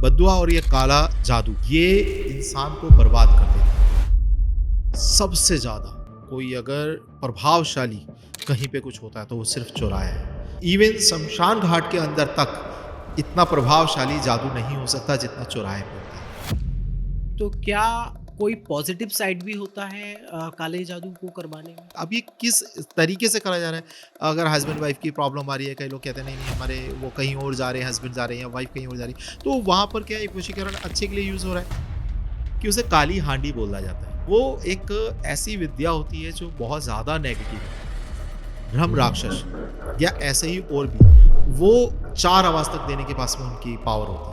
बद्दुआ और ये काला जादू ये इंसान को बर्बाद कर देता है सबसे ज़्यादा। कोई अगर प्रभावशाली कहीं पे कुछ होता है तो वो सिर्फ चौराहा है। इवन शमशान घाट के अंदर तक इतना प्रभावशाली जादू नहीं हो सकता जितना चौराहे पे होता है। तो क्या कोई पॉजिटिव साइड भी होता है काले जादू को करवाने में? अब ये किस तरीके से करा जा रहा है? अगर हस्बैंड वाइफ की प्रॉब्लम आ रही है, कई लोग कहते हैं नहीं नहीं हमारे वो कहीं और जा रहे हैं, हस्बैंड जा रहे हैं या वाइफ कहीं और जा रही है, तो वहाँ पर क्या एक वशीकरण अच्छे के लिए यूज़ हो रहा है कि उसे काली हांडी बोला जाता है। वो एक ऐसी विद्या होती है जो बहुत ज़्यादा नेगेटिव है। ब्रह्म राक्षस या ऐसे ही और भी वो 4 आवाज़ तक देने के पास में उनकी पावर होती है।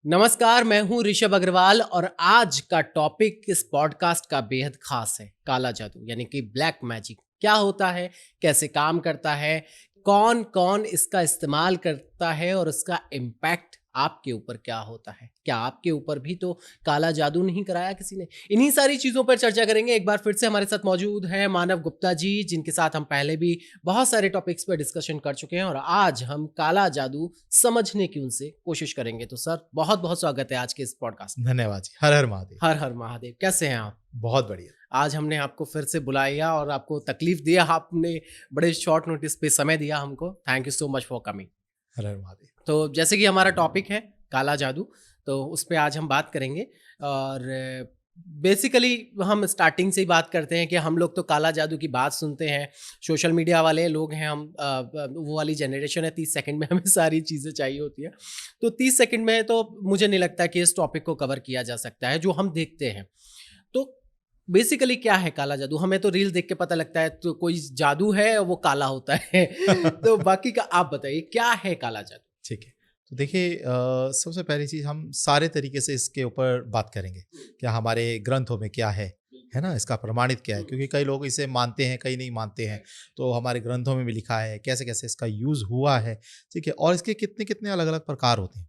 नमस्कार, मैं हूं ऋषभ अग्रवाल और आज का टॉपिक इस पॉडकास्ट का बेहद खास है। काला जादू यानी कि ब्लैक मैजिक क्या होता है, कैसे काम करता है, कौन कौन इसका इस्तेमाल करता है और उसका इम्पैक्ट आपके ऊपर क्या होता है। क्या आपके ऊपर भी तो काला जादू नहीं कराया किसी ने? इन्हीं सारी चीज़ों पर चर्चा करेंगे। एक बार फिर से हमारे साथ मौजूद है मानव गुप्ता जी, जिनके साथ हम पहले भी बहुत सारे टॉपिक्स पर डिस्कशन कर चुके हैं और आज हम काला जादू समझने की उनसे कोशिश करेंगे। तो सर, बहुत बहुत स्वागत है आज के इस पॉडकास्ट में। धन्यवाद जी। हर हर महादेव। हर हर महादेव। कैसे हैं आप? बहुत बढ़िया। आज हमने आपको फिर से बुलाया और आपको तकलीफ दिया, आपने बड़े शॉर्ट नोटिस पे समय दिया हमको। Thank you so much for coming. हर हर महादेव। तो जैसे कि हमारा टॉपिक है काला जादू, तो उस पे आज हम बात करेंगे और बेसिकली हम स्टार्टिंग से ही बात करते हैं कि हम लोग तो काला जादू की बात सुनते हैं, सोशल मीडिया वाले लोग हैं हम, वो वाली जनरेशन है, 30 सेकंड में हमें सारी चीज़ें चाहिए होती है। तो 30 सेकंड में तो मुझे नहीं लगता कि इस टॉपिक को कवर किया जा सकता है जो हम देखते हैं। तो बेसिकली क्या है काला जादू? हमें तो रील देख के पता लगता है तो कोई जादू है और वो काला होता है तो बाकी का आप बताइए, क्या है काला जादू? ठीक है। तो देखिए सबसे पहली चीज़ हम सारे तरीके से इसके ऊपर बात करेंगे। क्या हमारे ग्रंथों में क्या है ना? इसका प्रमाणित क्या है? क्योंकि कई लोग इसे मानते हैं, कई नहीं मानते हैं। तो हमारे ग्रंथों में भी लिखा है कैसे-कैसे इसका यूज़ हुआ है, ठीक है? और इसके कितने-कितने अलग-अलग प्रकार होते हैं।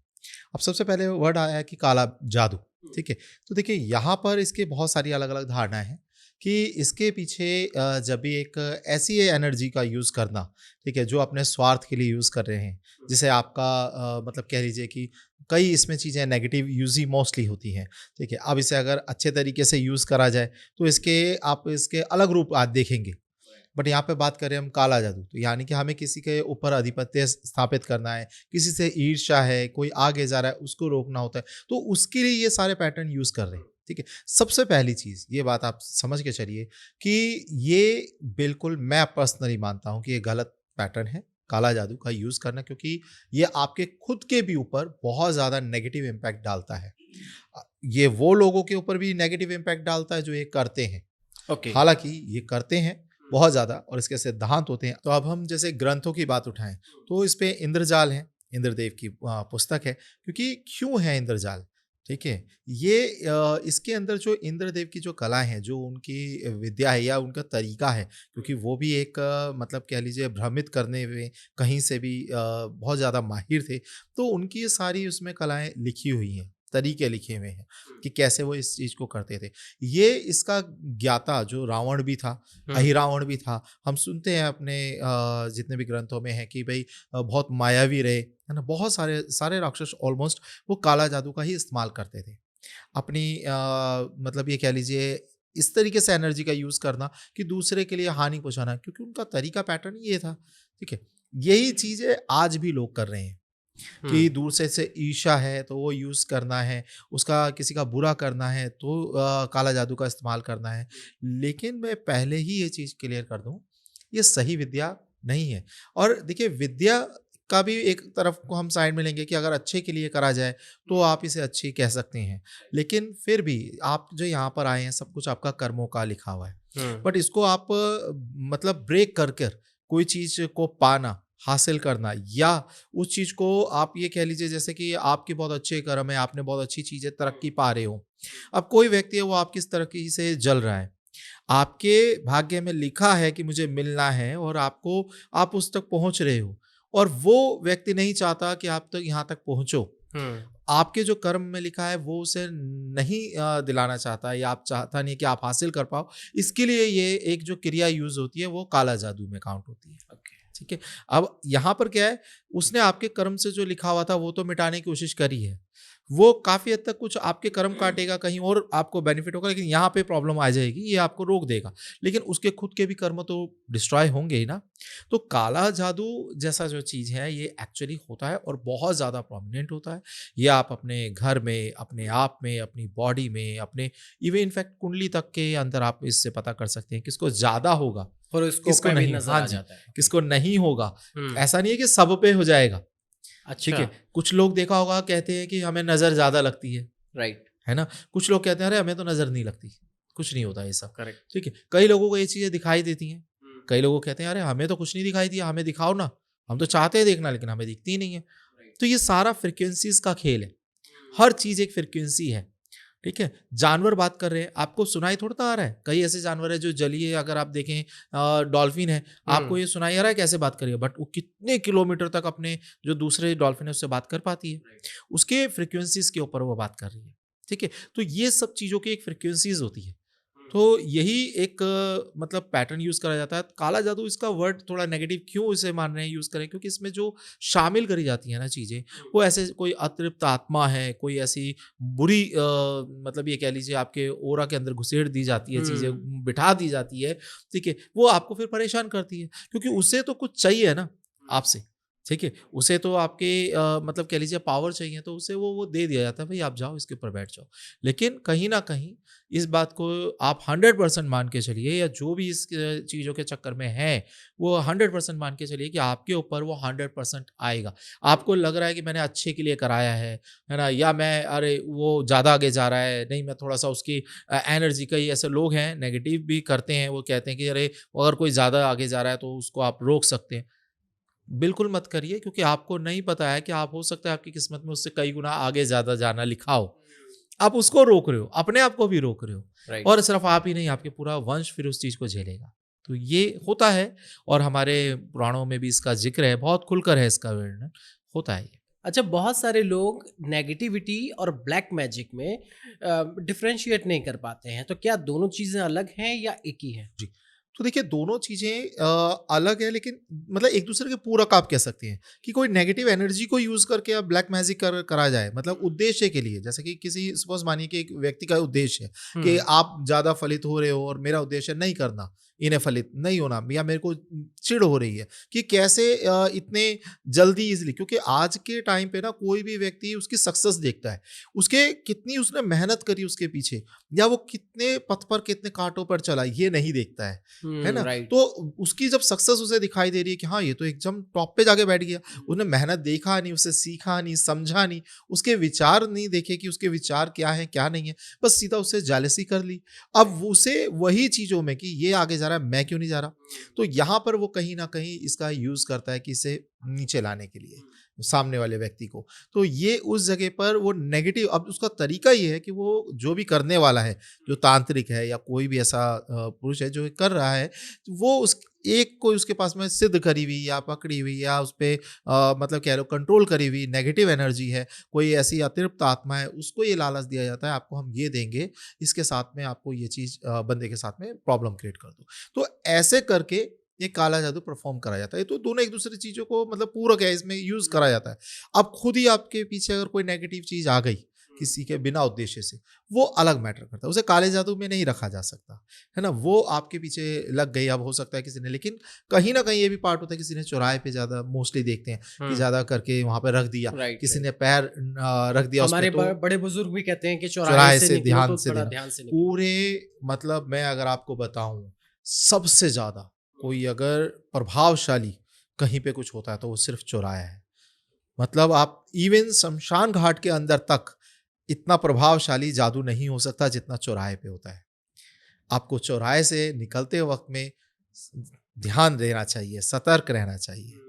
अब सबसे पहले वर्ड आया है कि काला जादू, ठीक है? तो देखिए यहाँ पर इसके बहुत सारी अलग-अलग धारणाएँ हैं कि इसके पीछे जब भी एक ऐसी एनर्जी का यूज़ करना, ठीक है? जो अपने स्वार्थ के लिए यूज़ कर रहे हैं, जिसे आपका मतलब कह लीजिए कि कई इसमें चीज़ें नेगेटिव यूज़ ही मोस्टली होती हैं, ठीक है? अब इसे अगर अच्छे तरीके से यूज़ करा जाए तो इसके अलग रूप आज देखेंगे। बट यहाँ पे बात करें हम काला जादू, तो यानी कि हमें किसी के ऊपर आधिपत्य स्थापित करना है, किसी से ईर्ष्या है, कोई आगे जा रहा है उसको रोकना होता है, तो उसके लिए ये सारे पैटर्न यूज़ कर रहे हैं, ठीक है? सबसे पहली चीज़ ये बात आप समझ के चलिए कि ये बिल्कुल मैं पर्सनली मानता हूँ कि ये गलत पैटर्न है काला जादू का यूज़ करना, क्योंकि ये आपके खुद के भी ऊपर बहुत ज़्यादा नेगेटिव इम्पैक्ट डालता है। ये वो लोगों के ऊपर भी नेगेटिव इम्पैक्ट डालता है जो ये करते हैं। ओके। हालाँकि ये करते हैं बहुत ज़्यादा और इसके सिद्धांत होते हैं। तो अब हम जैसे ग्रंथों की बात उठाएँ, तो इस पे इंद्रजाल है, इंद्रदेव की पुस्तक है, क्योंकि क्यों है इंद्रजाल, ठीक है? ये इसके अंदर जो इंद्रदेव की जो कला है, जो उनकी विद्या है या उनका तरीका है, क्योंकि वो भी एक मतलब कह लीजिए भ्रमित करने में कहीं से भी बहुत ज़्यादा माहिर थे। तो उनकी ये सारी उसमें कलाएँ लिखी हुई हैं, तरीके लिखे हुए हैं कि कैसे वो इस चीज़ को करते थे। ये इसका ज्ञाता जो रावण भी था, अहिरावण भी था। हम सुनते हैं अपने जितने भी ग्रंथों में है कि भई बहुत मायावी रहे, है ना? बहुत सारे सारे राक्षस ऑलमोस्ट वो काला जादू का ही इस्तेमाल करते थे। अपनी मतलब ये कह लीजिए इस तरीके से एनर्जी का यूज़ करना कि दूसरे के लिए हानि पहुँचाना, क्योंकि उनका तरीका पैटर्न ये था, ठीक है? यही चीज़ें आज भी लोग कर रहे हैं कि दूर से ईर्ष्या है तो वो यूज़ करना है, उसका किसी का बुरा करना है तो काला जादू का इस्तेमाल करना है। लेकिन मैं पहले ही ये चीज़ क्लियर कर दूँ, ये सही विद्या नहीं है। और देखिए विद्या का भी एक तरफ को हम साइड में लेंगे कि अगर अच्छे के लिए करा जाए तो आप इसे अच्छी कह सकते हैं। लेकिन फिर भी आप जो यहाँ पर आए हैं सब कुछ आपका कर्मों का लिखा हुआ है। बट इसको आप मतलब ब्रेक कर कर कोई चीज़ को पाना, हासिल करना या उस चीज़ को आप ये कह लीजिए जैसे कि आपके बहुत अच्छे कर्म है, आपने बहुत अच्छी चीज़ें तरक्की पा रहे हो। अब कोई व्यक्ति है वो आपकी इस तरक्की से जल रहा है। आपके भाग्य में लिखा है कि मुझे मिलना है और आप उस तक पहुँच रहे हो और वो व्यक्ति नहीं चाहता कि आप तक यहाँ तक पहुँचो। आपके जो कर्म में लिखा है वो उसे नहीं दिलाना चाहता या आप चाहता नहीं कि आप हासिल कर पाओ। इसके लिए ये एक जो क्रिया यूज़ होती है वो काला जादू में काउंट होती है। ओके। ठीक है। अब यहाँ पर क्या है, उसने आपके कर्म से जो लिखा हुआ था वो तो मिटाने की कोशिश करी है। वो काफ़ी हद तक कुछ आपके कर्म काटेगा, कहीं और आपको बेनिफिट होगा, लेकिन यहाँ पे प्रॉब्लम आ जाएगी, ये आपको रोक देगा। लेकिन उसके खुद के भी कर्म तो डिस्ट्रॉय होंगे ही ना। तो काला जादू जैसा जो चीज़ है ये एक्चुअली होता है और बहुत ज़्यादा प्रोमिनेंट होता है। ये आप अपने घर में, अपने आप में, अपनी बॉडी में, अपने इवन इनफैक्ट कुंडली तक के अंदर आप इससे पता कर सकते हैं किसको ज़्यादा होगा, हॉरोस्कोप किसको में भी नहीं। नजर हाँ आ जी, जाता है। किसको नहीं होगा। हम्म। ऐसा नहीं है कि सब पे हो जाएगा, ठीक अच्छा। है। कुछ लोग देखा होगा कहते हैं कि हमें नज़र ज़्यादा लगती राइट। है ना? कुछ लोग कहते हैं अरे हमें तो नज़र नहीं लगती, कुछ नहीं होता ये सब, करेक्ट। ठीक है। कई लोगों को ये चीज़ें दिखाई देती हैं, कई लोग कहते हैं अरे हमें तो कुछ नहीं दिखाई दिया, हमें दिखाओ ना, हम तो चाहते हैं देखना लेकिन हमें दिखती ही नहीं है। तो ये सारा फ्रीक्वेंसीज़ का खेल है, हर चीज़ एक फ्रीक्वेंसी है, ठीक है। जानवर बात कर रहे हैं, आपको सुनाई थोड़ा आ रहा है, कई ऐसे जानवर है जो जलीय, अगर आप देखें डॉल्फिन है, आपको ये सुनाई आ रहा है कैसे बात कर रही है, बट वो कितने किलोमीटर तक अपने जो दूसरे डॉल्फिन है उससे बात कर पाती है, उसके फ्रीक्वेंसीज के ऊपर वो बात कर रही है, ठीक है। तो ये सब चीज़ों की एक फ्रीक्वेंसीज होती है। तो यही एक मतलब पैटर्न यूज़ करा जाता है। काला जादू, इसका वर्ड थोड़ा नेगेटिव क्यों इसे मान रहे हैं, यूज़ करें, क्योंकि इसमें जो शामिल करी जाती है ना चीज़ें, वो ऐसे कोई अतृप्त आत्मा है, कोई ऐसी बुरी मतलब ये कह लीजिए आपके ओरा के अंदर घुसेड़ दी जाती है, चीज़ें बिठा दी जाती है, ठीक है। वो आपको फिर परेशान करती है, क्योंकि उसे तो कुछ चाहिए ना आपसे, ठीक है। उसे तो आपके मतलब कह लीजिए पावर चाहिए, तो उसे वो दे दिया जाता है, भाई आप जाओ इसके ऊपर बैठ जाओ। लेकिन कहीं न कहीं इस बात को आप 100% मान के चलिए, या जो भी इस चीज़ों के चक्कर में है, वो 100% मान के चलिए कि आपके ऊपर वो 100% आएगा। आपको लग रहा है कि मैंने अच्छे के लिए कराया है ना? या मैं अरे वो ज़्यादा आगे जा रहा है, नहीं मैं थोड़ा-सा उसकी एनर्जी, कई ऐसे लोग हैं नेगेटिव भी करते हैं, वो कहते हैं कि अरे अगर कोई ज़्यादा आगे जा रहा है तो उसको आप रोक सकते हैं। बिल्कुल मत करिए, क्योंकि आपको नहीं पता है कि आप, हो सकता है आपकी किस्मत में उससे कई गुना आगे ज़्यादा जाना लिखा हो। आप उसको रोक रहे हो, अपने आप को भी रोक रहे हो, राइट। और सिर्फ आप ही नहीं, आपके पूरा वंश फिर उस चीज़ को झेलेगा। तो ये होता है, और हमारे पुराणों में भी इसका ज़िक्र है, बहुत खुलकर है इसका वर्णन, होता है ये। अच्छा, बहुत सारे लोग नेगेटिविटी और ब्लैक मैजिक में डिफरेंशिएट नहीं कर पाते हैं, तो क्या दोनों चीज़ें अलग हैं या एक ही हैं? जी। तो देखिए दोनों चीज़ें अलग है, लेकिन मतलब एक दूसरे के पूरक आप कह सकते हैं कि कोई नेगेटिव एनर्जी को यूज़ करके आप ब्लैक मैजिक करा जाए, मतलब उद्देश्य के लिए, जैसे कि किसी सपोज़ मानिए कि एक व्यक्ति का उद्देश्य है कि हुँ। आप ज़्यादा फलित हो रहे हो और मेरा उद्देश्य नहीं करना, इन्हें फलित नहीं होना, या मेरे को चिढ़ हो रही है कि कैसे इतने जल्दी ईज़िली, क्योंकि आज के टाइम पे ना कोई भी व्यक्ति उसकी सक्सेस देखता है, उसके कितनी उसने मेहनत करी उसके पीछे, या वो कितने पथ पर, कितने कांटों पर चला, ये नहीं देखता है ना? राइट। तो उसकी जब सक्सेस उसे दिखाई दे रही है कि हाँ, ये तो एकदम टॉप पे जाके बैठ गया, उसने मेहनत देखा नहीं, उसे सीखा नहीं, समझा नहीं, उसके विचार नहीं देखे कि उसके विचार क्या हैं, क्या नहीं है, बस सीधा उससे जेलसी कर ली। अब उसे वही चीज़ों में कि ये आगे जा रहा है, मैं क्यों नहीं जा रहा? तो यहाँ पर वो कहीं न कहीं इसका यूज़ करता है कि इसे नीचे लाने के लिए, सामने वाले व्यक्ति को। तो ये उस जगह पर वो नेगेटिव, अब उसका तरीका ये है कि वो जो भी करने वाला है, जो तांत्रिक है या कोई भी ऐसा पुरुष है जो कर रहा है, तो वो उस एक कोई उसके पास में सिद्ध करी हुई या पकड़ी हुई या उस पे मतलब कह लो कंट्रोल करी हुई नेगेटिव एनर्जी है, कोई ऐसी अतिरिक्त आत्मा है, उसको ये लालच दिया जाता है, आपको हम ये देंगे, इसके साथ में आपको ये चीज़ बंदे के साथ में प्रॉब्लम क्रिएट कर दो। तो ऐसे करके ये काला जादू परफॉर्म करा जाता है। तो दोनों एक दूसरी चीज़ों को मतलब पूरक है, इसमें यूज़ करा जाता है। अब खुद ही आपके पीछे अगर कोई नेगेटिव चीज़ आ गई किसी के बिना उद्देश्य से, वो अलग मैटर करता है, उसे काले जादू में नहीं रखा जा सकता, है ना? वो आपके पीछे लग गई, अब हो सकता है किसी ने, लेकिन कहीं ना कहीं ये भी पार्ट होता है, किसी ने चौराहे पे ज़्यादा मोस्टली देखते हैं कि ज़्यादा करके वहाँ पे रख दिया, राइट। किसी ने पैर रख दिया हमारे उसमें, तो बड़े बुजुर्ग भी कहते हैं कि चौराहे चौराहे से से निकलो ध्यान तो से बड़ा देना। ध्यान से निकलो। पूरे मतलब मैं अगर आपको बताऊं, सबसे ज़्यादा कोई अगर प्रभावशाली कहीं पे कुछ होता है तो वो सिर्फ चौराहा है। मतलब आप इवन शमशान घाट के अंदर तक इतना प्रभावशाली जादू नहीं हो सकता जितना चौराहे पे होता है। आपको चौराहे से निकलते वक्त में ध्यान देना चाहिए, सतर्क रहना चाहिए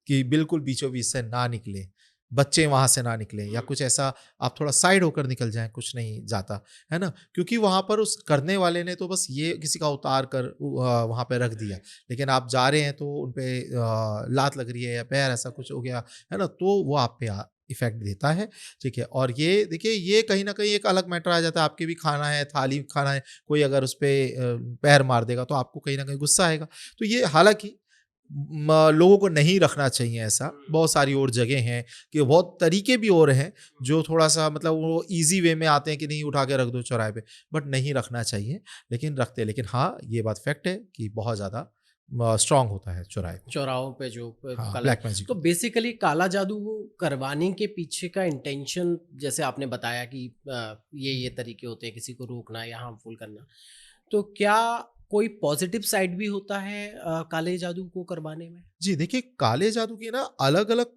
कि बिल्कुल बीचों बीच से ना निकले, बच्चे वहाँ से ना निकलें, या कुछ ऐसा आप थोड़ा साइड होकर निकल जाएँ, कुछ नहीं जाता, है ना? क्योंकि वहाँ पर उस करने वाले ने तो बस ये किसी का उतार कर वहाँ पे रख दिया, लेकिन आप जा रहे हैं तो उन पे लात लग रही है या पैर ऐसा कुछ हो गया, है ना? तो वो आप पे इफ़ेक्ट देता है, ठीक है? और ये देखिए, ये कहीं न कहीं एक अलग मैटर आ जाता है, आपके भी खाना है, थाली खाना है, कोई अगर उस पे पैर मार देगा तो आपको कहीं न कहीं गुस्सा आएगा। तो ये हालाँकि लोगों को नहीं रखना चाहिए ऐसा। बहुत सारी और जगह हैं कि बहुत तरीके भी और हैं जो थोड़ा सा मतलब वो ईज़ी वे में आते हैं कि नहीं उठा के रख दो चौराहे पे, बट नहीं रखना चाहिए, लेकिन रखते हैं। लेकिन हाँ, ये बात फैक्ट है कि बहुत ज़्यादा स्ट्रॉन्ग होता है चौराहे पे। चौराहों पे जो हाँ, कला। Black magic. तो बेसिकली काला जादू वो करवाने के पीछे का इंटेंशन, जैसे आपने बताया कि ये तरीके होते हैं किसी को रोकना या हार्मफुल करना, तो क्या कोई पॉजिटिव साइड भी होता है काले जादू को करवाने में? जी, देखिए काले जादू की ना अलग-अलग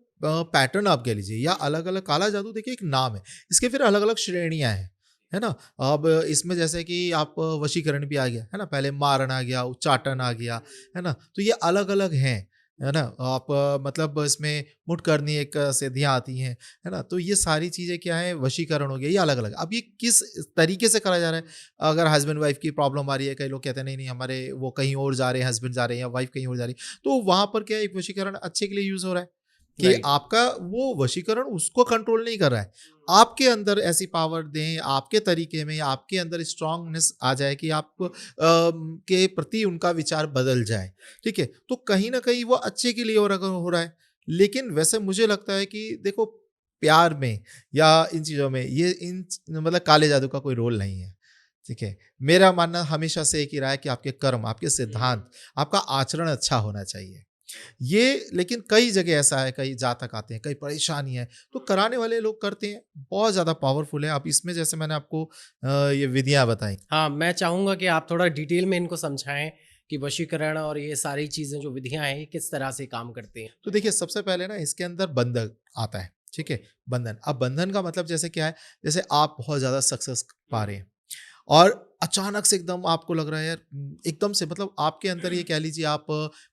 पैटर्न आप कह लीजिए या अलग-अलग काला जादू देखिए एक नाम है। इसके फिर अलग-अलग श्रेणियाँ हैं, है ना? अब इसमें जैसे कि आप वशीकरण भी आ गया, है ना? पहले मारण आ गया, उच्चाटन आ गया, है ना? तो ये अलग-अलग हैं, है ना? आप मतलब इसमें मुठकरनी एक सिद्धियाँ आती हैं, है ना? तो ये सारी चीज़ें क्या है वशीकरण हो गया, ये अलग-अलग। अब ये किस तरीके से करा जा रहा है? अगर हस्बैंड वाइफ की प्रॉब्लम आ रही है, कई लोग कहते हैं नहीं, नहीं हमारे वो कहीं और जा रहे हैं, हस्बैंड जा रहे हैं या वाइफ कहीं और जा रही है, तो वहाँ पर क्या है एक वशीकरण अच्छे के लिए यूज़ हो रहा है कि राइट। आपका वो वशीकरण उसको कंट्रोल नहीं कर रहा है। आपके अंदर ऐसी पावर दें, आपके तरीके में आपके अंदर स्ट्रांगनेस आ जाए कि आप के प्रति उनका विचार बदल जाए, ठीक है? तो कहीं न कहीं वो अच्छे के लिए और अगर हो रहा है। लेकिन वैसे मुझे लगता है कि देखो प्यार में या इन चीज़ों में ये मतलब काले जादू का कोई रोल नहीं है, ठीक है? मेरा मानना हमेशा से एक ही रहा है कि आपके कर्म, आपके सिद्धांत, आपका आचरण अच्छा होना चाहिए। ये लेकिन कई जगह ऐसा है, कई जातक आते हैं, कई परेशानी है, तो कराने वाले लोग करते हैं, बहुत ज़्यादा पावरफुल है। अब इसमें जैसे मैंने आपको ये विधियाँ बताई। हाँ, मैं चाहूँगा कि आप थोड़ा डिटेल में इनको समझाएँ कि वशीकरण और ये सारी चीज़ें जो विधियाँ हैं, ये किस तरह से काम करती हैं? तो देखिए सबसे पहले ना इसके अंदर बंधन आता है, ठीक है? बंधन। अब बंधन का मतलब जैसे क्या है, जैसे आप बहुत ज़्यादा सक्सेस पा रहे हैं और अचानक से एकदम आपको लग रहा है यार एकदम से मतलब आपके अंदर ये कह लीजिए आप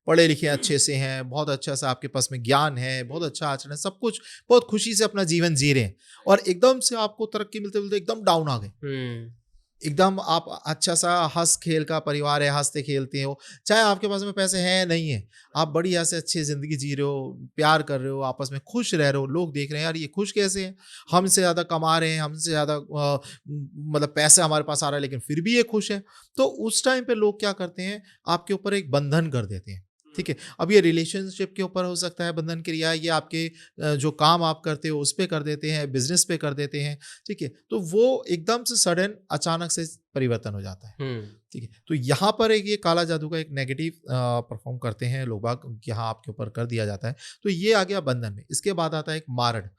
पढ़े लिखे अच्छे से हैं, बहुत अच्छा सा आपके पास में ज्ञान है, बहुत अच्छा आचरण है, सब कुछ बहुत खुशी से अपना जीवन जी रहे हैं और एकदम से आपको तरक्की मिलते-मिलते एकदम डाउन आ गए। हुँ। एकदम आप अच्छा सा हँस खेल का परिवार है, हँसते-खेलते हो, चाहे आपके पास में पैसे हैं, नहीं है, आप बढ़िया से अच्छी ज़िंदगी जी रहे हो, प्यार कर रहे हो, आपस में खुश रह रहे हो, लोग देख रहे हैं यार ये खुश कैसे हैं? हमसे ज़्यादा कमा रहे हैं, हमसे ज़्यादा मतलब पैसा हमारे पास आ रहा है लेकिन फिर भी ये खुश है। तो उस टाइम पे लोग क्या करते हैं, आपके ऊपर एक बंधन कर देते हैं, ठीक है? अब ये रिलेशनशिप के ऊपर हो सकता है बंधन क्रिया, ये आपके जो काम आप करते हो उस पे कर देते हैं, बिज़नेस पे कर देते हैं, ठीक है? तो वो एकदम से सडन अचानक से परिवर्तन हो जाता है, हुँ। ठीक है? तो यहाँ पर एक ये काला जादू का एक नेगेटिव परफ़ॉर्म करते हैं लोग बाग, यहाँ आपके ऊपर कर दिया जाता है। तो ये आ गया बंधन में। इसके बाद आता है एक मारण।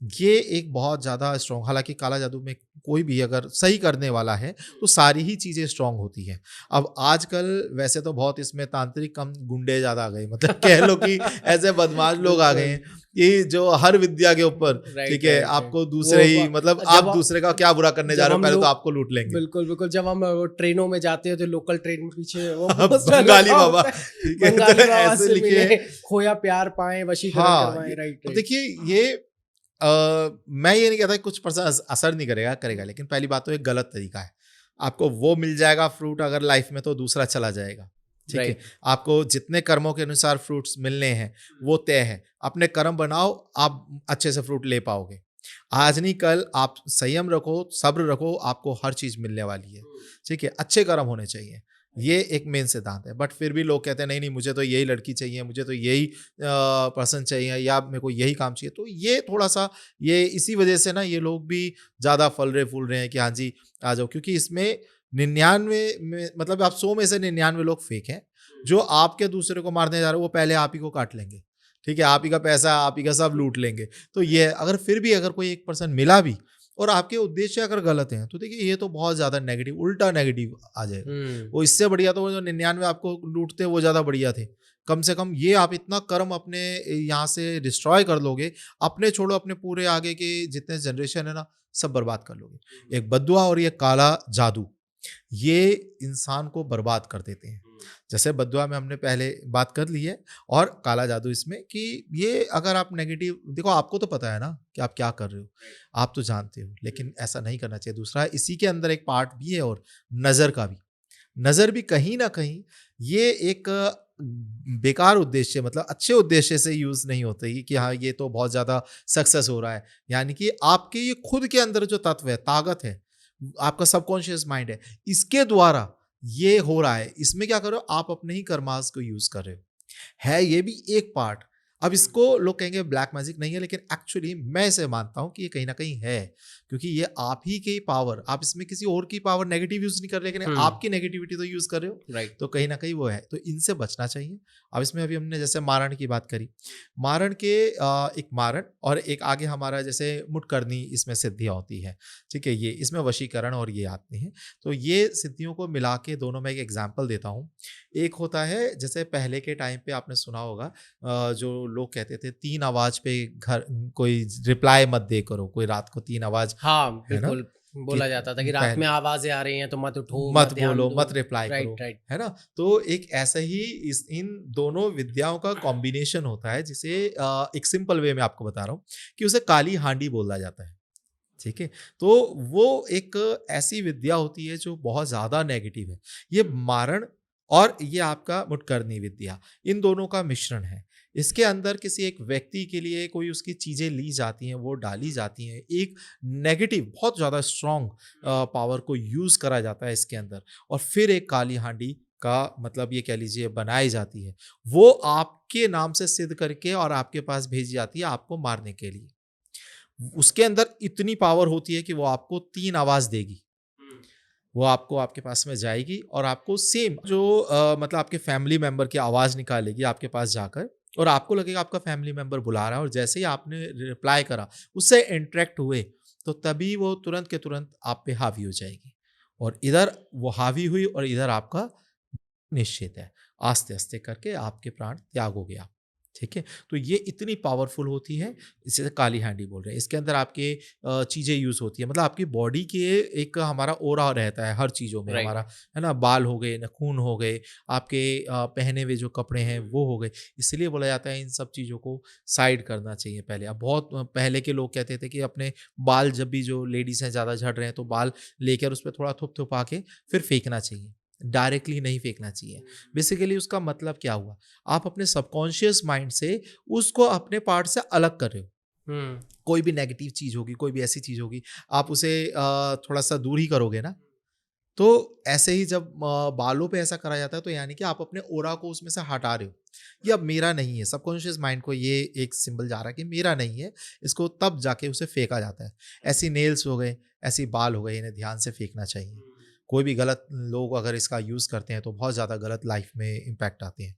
ये एक बहुत ज़्यादा स्ट्रॉन्ग, हालाँकि काला जादू में कोई भी अगर सही करने वाला है, तो सारी ही चीज़ें स्ट्रॉन्ग होती हैं। अब आजकल वैसे तो बहुत इसमें तांत्रिक कम गुंडे ज़्यादा आ गए, मतलब कह लो कि ऐसे बदमाश लोग आ गए हैं, बिल्कुल। कि जो हर विद्या के ऊपर, राइट, ठीक है, राइट, राइट। आपको दूसरे वो ही ब मतलब जब आप दूसरे का क्या बुरा करने जा जब रहे हो, हम पहले तो लोग आपको लूट लेंगे। बिल्कुल, बिल्कुल, जब हम ट्रेनों में जाते हैं तो लोकल ट्रेन में पीछे वो बंगाली लिखा बाबा, होता है, ठीक है, तो बंगाली बाबा ऐसे से लिखे मिले, खोया प्यार पाएँ, वशीकरण हाँ, करवाएँ। राइट, अब राइट। देखिए ये मैं ये नहीं कहता कि कुछ पर्सन असर नहीं करेगा, करेगा, लेकिन पहली बात तो एक गलत तरीका है। आपको वो मिल जाएगा फ्रूट अगर लाइफ में तो दूसरा चला जाएगा, ठीक है? राइट। आपको जितने कर्मों के अनुसार फ्रूट्स मिलने हैं, वो तय है। अपने कर्म बनाओ, आप अच्छे से फ्रूट ले पाओगे। आज नहीं कल आप संयम रखो, सब्र रखो, आपको हर चीज़ मिलने वाली है, ठीक है? अच्छे कर्म होने चाहिए। ये एक मेन सिद्धांत है, बट फिर भी लोग कहते हैं नहीं, नहीं मुझे तो यही लड़की चाहिए, मुझे तो यही पर्सन चाहिए या मेरे को यही काम चाहिए। तो ये थोड़ा-सा ये इसी वजह से ना ये लोग भी ज़्यादा फल रहे फूल रहे हैं कि हाँ जी, आ जाओ, क्योंकि इसमें 99 में मतलब आप 100 में से 99 लोग फेक हैं। जो आपके दूसरे को मारने जा रहे हो वो पहले आप ही को काट लेंगे, ठीक है? आप ही का पैसा, आप ही का सब लूट लेंगे। तो ये अगर फिर भी अगर कोई एक पर्सन मिला भी और आपके उद्देश्य अगर गलत हैं, तो देखिए ये तो बहुत ज़्यादा नेगेटिव, उल्टा नेगेटिव आ जाएगा। हुँ। वो इससे बढ़िया तो वो जो 99 आपको लूटते वो ज़्यादा बढ़िया थे। कम से कम ये आप इतना कर्म अपने यहाँ से डिस्ट्रॉय कर लोगे, अपने छोड़ो अपने पूरे आगे के जितने जनरेशन है ना, सब बर्बाद कर लोगे। एक बद्दुआ और ये काला जादू, ये इंसान को बर्बाद कर देते हैं। जैसे बद्दुआ में हमने पहले बात कर ली है और काला जादू इसमें कि ये अगर आप नेगेटिव देखो, आपको तो पता है ना कि आप क्या कर रहे हो, आप तो जानते हो, लेकिन ऐसा नहीं करना चाहिए। दूसरा इसी के अंदर एक पार्ट भी है और नज़र का भी। नज़र भी कहीं न कहीं ये एक बेकार उद्देश्य मतलब अच्छे उद्देश्य से यूज़ नहीं होते कि हाँ, ये तो बहुत ज़्यादा सक्सेस हो रहा है। यानी कि आपके ये खुद के अंदर जो तत्व है, ताकत है, आपका सबकॉन्शियस माइंड है, इसके द्वारा ये हो रहा है। इसमें क्या कर रहे हो, आप अपने ही कर्मास को यूज़ कर रहे हो। है ये भी एक पार्ट। अब इसको लोग कहेंगे ब्लैक मैजिक नहीं है, लेकिन एक्चुअली मैं इसे मानता हूँ कि ये कहीं न कहीं है। क्योंकि ये आप ही की पावर, आप इसमें किसी और की पावर नेगेटिव यूज़ नहीं कर रहे, लेकिन हुँ, आपकी नेगेटिविटी तो यूज़ कर रहे हो। राइट। तो कहीं न कहीं वो है, तो इनसे बचना चाहिए। अब इसमें अभी हमने जैसे मारण की बात करी। मारण के एक मारण और एक आगे हमारा जैसे मुटकरनी इसमें सिद्धियाँ होती हैं, ठीक है? ये इसमें वशीकरण और ये आते हैं। तो ये सिद्धियों को मिला के दोनों मैं एक एग्ज़ाम्पल देता हूँ। एक होता है जैसे पहले के टाइम पे आपने सुना होगा, जो लोग कहते थे 3 आवाज़ पे घर कोई रिप्लाई मत दे करो, कोई रात को 3 आवाज़, हाँ, है ना? बिल्कुल कि बोला जाता था कि रात पहले में आवाज़ें आ रही हैं तो मत उठो, मत मत ध्यान बोलो, दो। मत रिप्लाई करो, राइट, राइट। है ना? तो एक ऐसा ही इस इन दोनों विद्याओं का कॉम्बिनेशन होता है, जिसे एक सिंपल वे में आपको बता रहा हूँ कि उसे काली हांडी बोला जाता है, ठीक है? तो वो एक ऐसी विद्या होती है जो बहुत ज़्यादा नेगेटिव है। ये मारण और ये आपका मुटकरनी विद्या, इन दोनों का मिश्रण है। इसके अंदर किसी एक व्यक्ति के लिए कोई उसकी चीज़ें ली जाती हैं, वो डाली जाती हैं। एक नेगेटिव बहुत ज़्यादा स्ट्रॉन्ग पावर को यूज़ करा जाता है इसके अंदर, और फिर एक काली हांडी का मतलब ये कह लीजिए बनाई जाती है। वो आपके नाम से सिद्ध करके और आपके पास भेजी जाती है आपको मारने के लिए। उसके अंदर इतनी पावर होती है कि वो आपको 3 आवाज़ देगी। वो आपको आपके पास में जाएगी और आपको सेम जो मतलब आपके फैमिली मेंबर की आवाज़ निकालेगी आपके पास जाकर, और आपको लगेगा आपका फैमिली मेंबर बुला रहा है, और जैसे ही आपने रिप्लाई करा, उससे इंटरेक्ट हुए, तो तभी वो तुरंत के तुरंत आप पे हावी हो जाएगी। और इधर वो हावी हुई और इधर आपका निश्चित है, आस्ते-आस्ते करके आपके प्राण त्याग हो गया। ठीक है? तो ये इतनी पावरफुल होती है, इसे काली हांडी बोल रहे हैं। इसके अंदर आपके चीज़ें यूज़ होती हैं, मतलब आपकी बॉडी के एक हमारा ऑरा रहता है हर चीज़ों में राइट। हमारा, है ना? बाल हो गए, नाखून हो गए, आपके पहने हुए जो कपड़े हैं वो हो गए। इसलिए बोला जाता है इन सब चीज़ों को साइड करना चाहिए पहले। अब बहुत पहले के लोग कहते थे कि अपने बाल जब भी जो लेडीज़ हैं ज़्यादा झड़ रहे हैं, तो बाल लेकर उस पे थोड़ा थुप-थुपा के फिर फेंकना चाहिए। डायरेक्टली नहीं फेंकना चाहिए। बेसिकली उसका मतलब क्या हुआ? आप अपने सबकॉन्शियस माइंड से उसको अपने पार्ट से अलग कर रहे हो। हुँ, कोई भी नेगेटिव चीज़ होगी, कोई भी ऐसी चीज़ होगी, आप उसे थोड़ा-सा दूर ही करोगे ना। तो ऐसे ही जब बालों पे ऐसा करा जाता है, तो यानी कि आप अपने ऑरा को उसमें से हटा रहे हो। ये अब मेरा नहीं है, सबकॉन्शियस माइंड को ये एक सिंबल जा रहा है कि मेरा नहीं है, इसको तब जाके उसे फेंका जाता है। ऐसी नेल्स हो गए, ऐसी बाल हो गए, इन्हें ध्यान से फेंकना चाहिए। कोई भी गलत लोग अगर इसका यूज़ करते हैं, तो बहुत ज़्यादा गलत लाइफ में इम्पैक्ट आते हैं।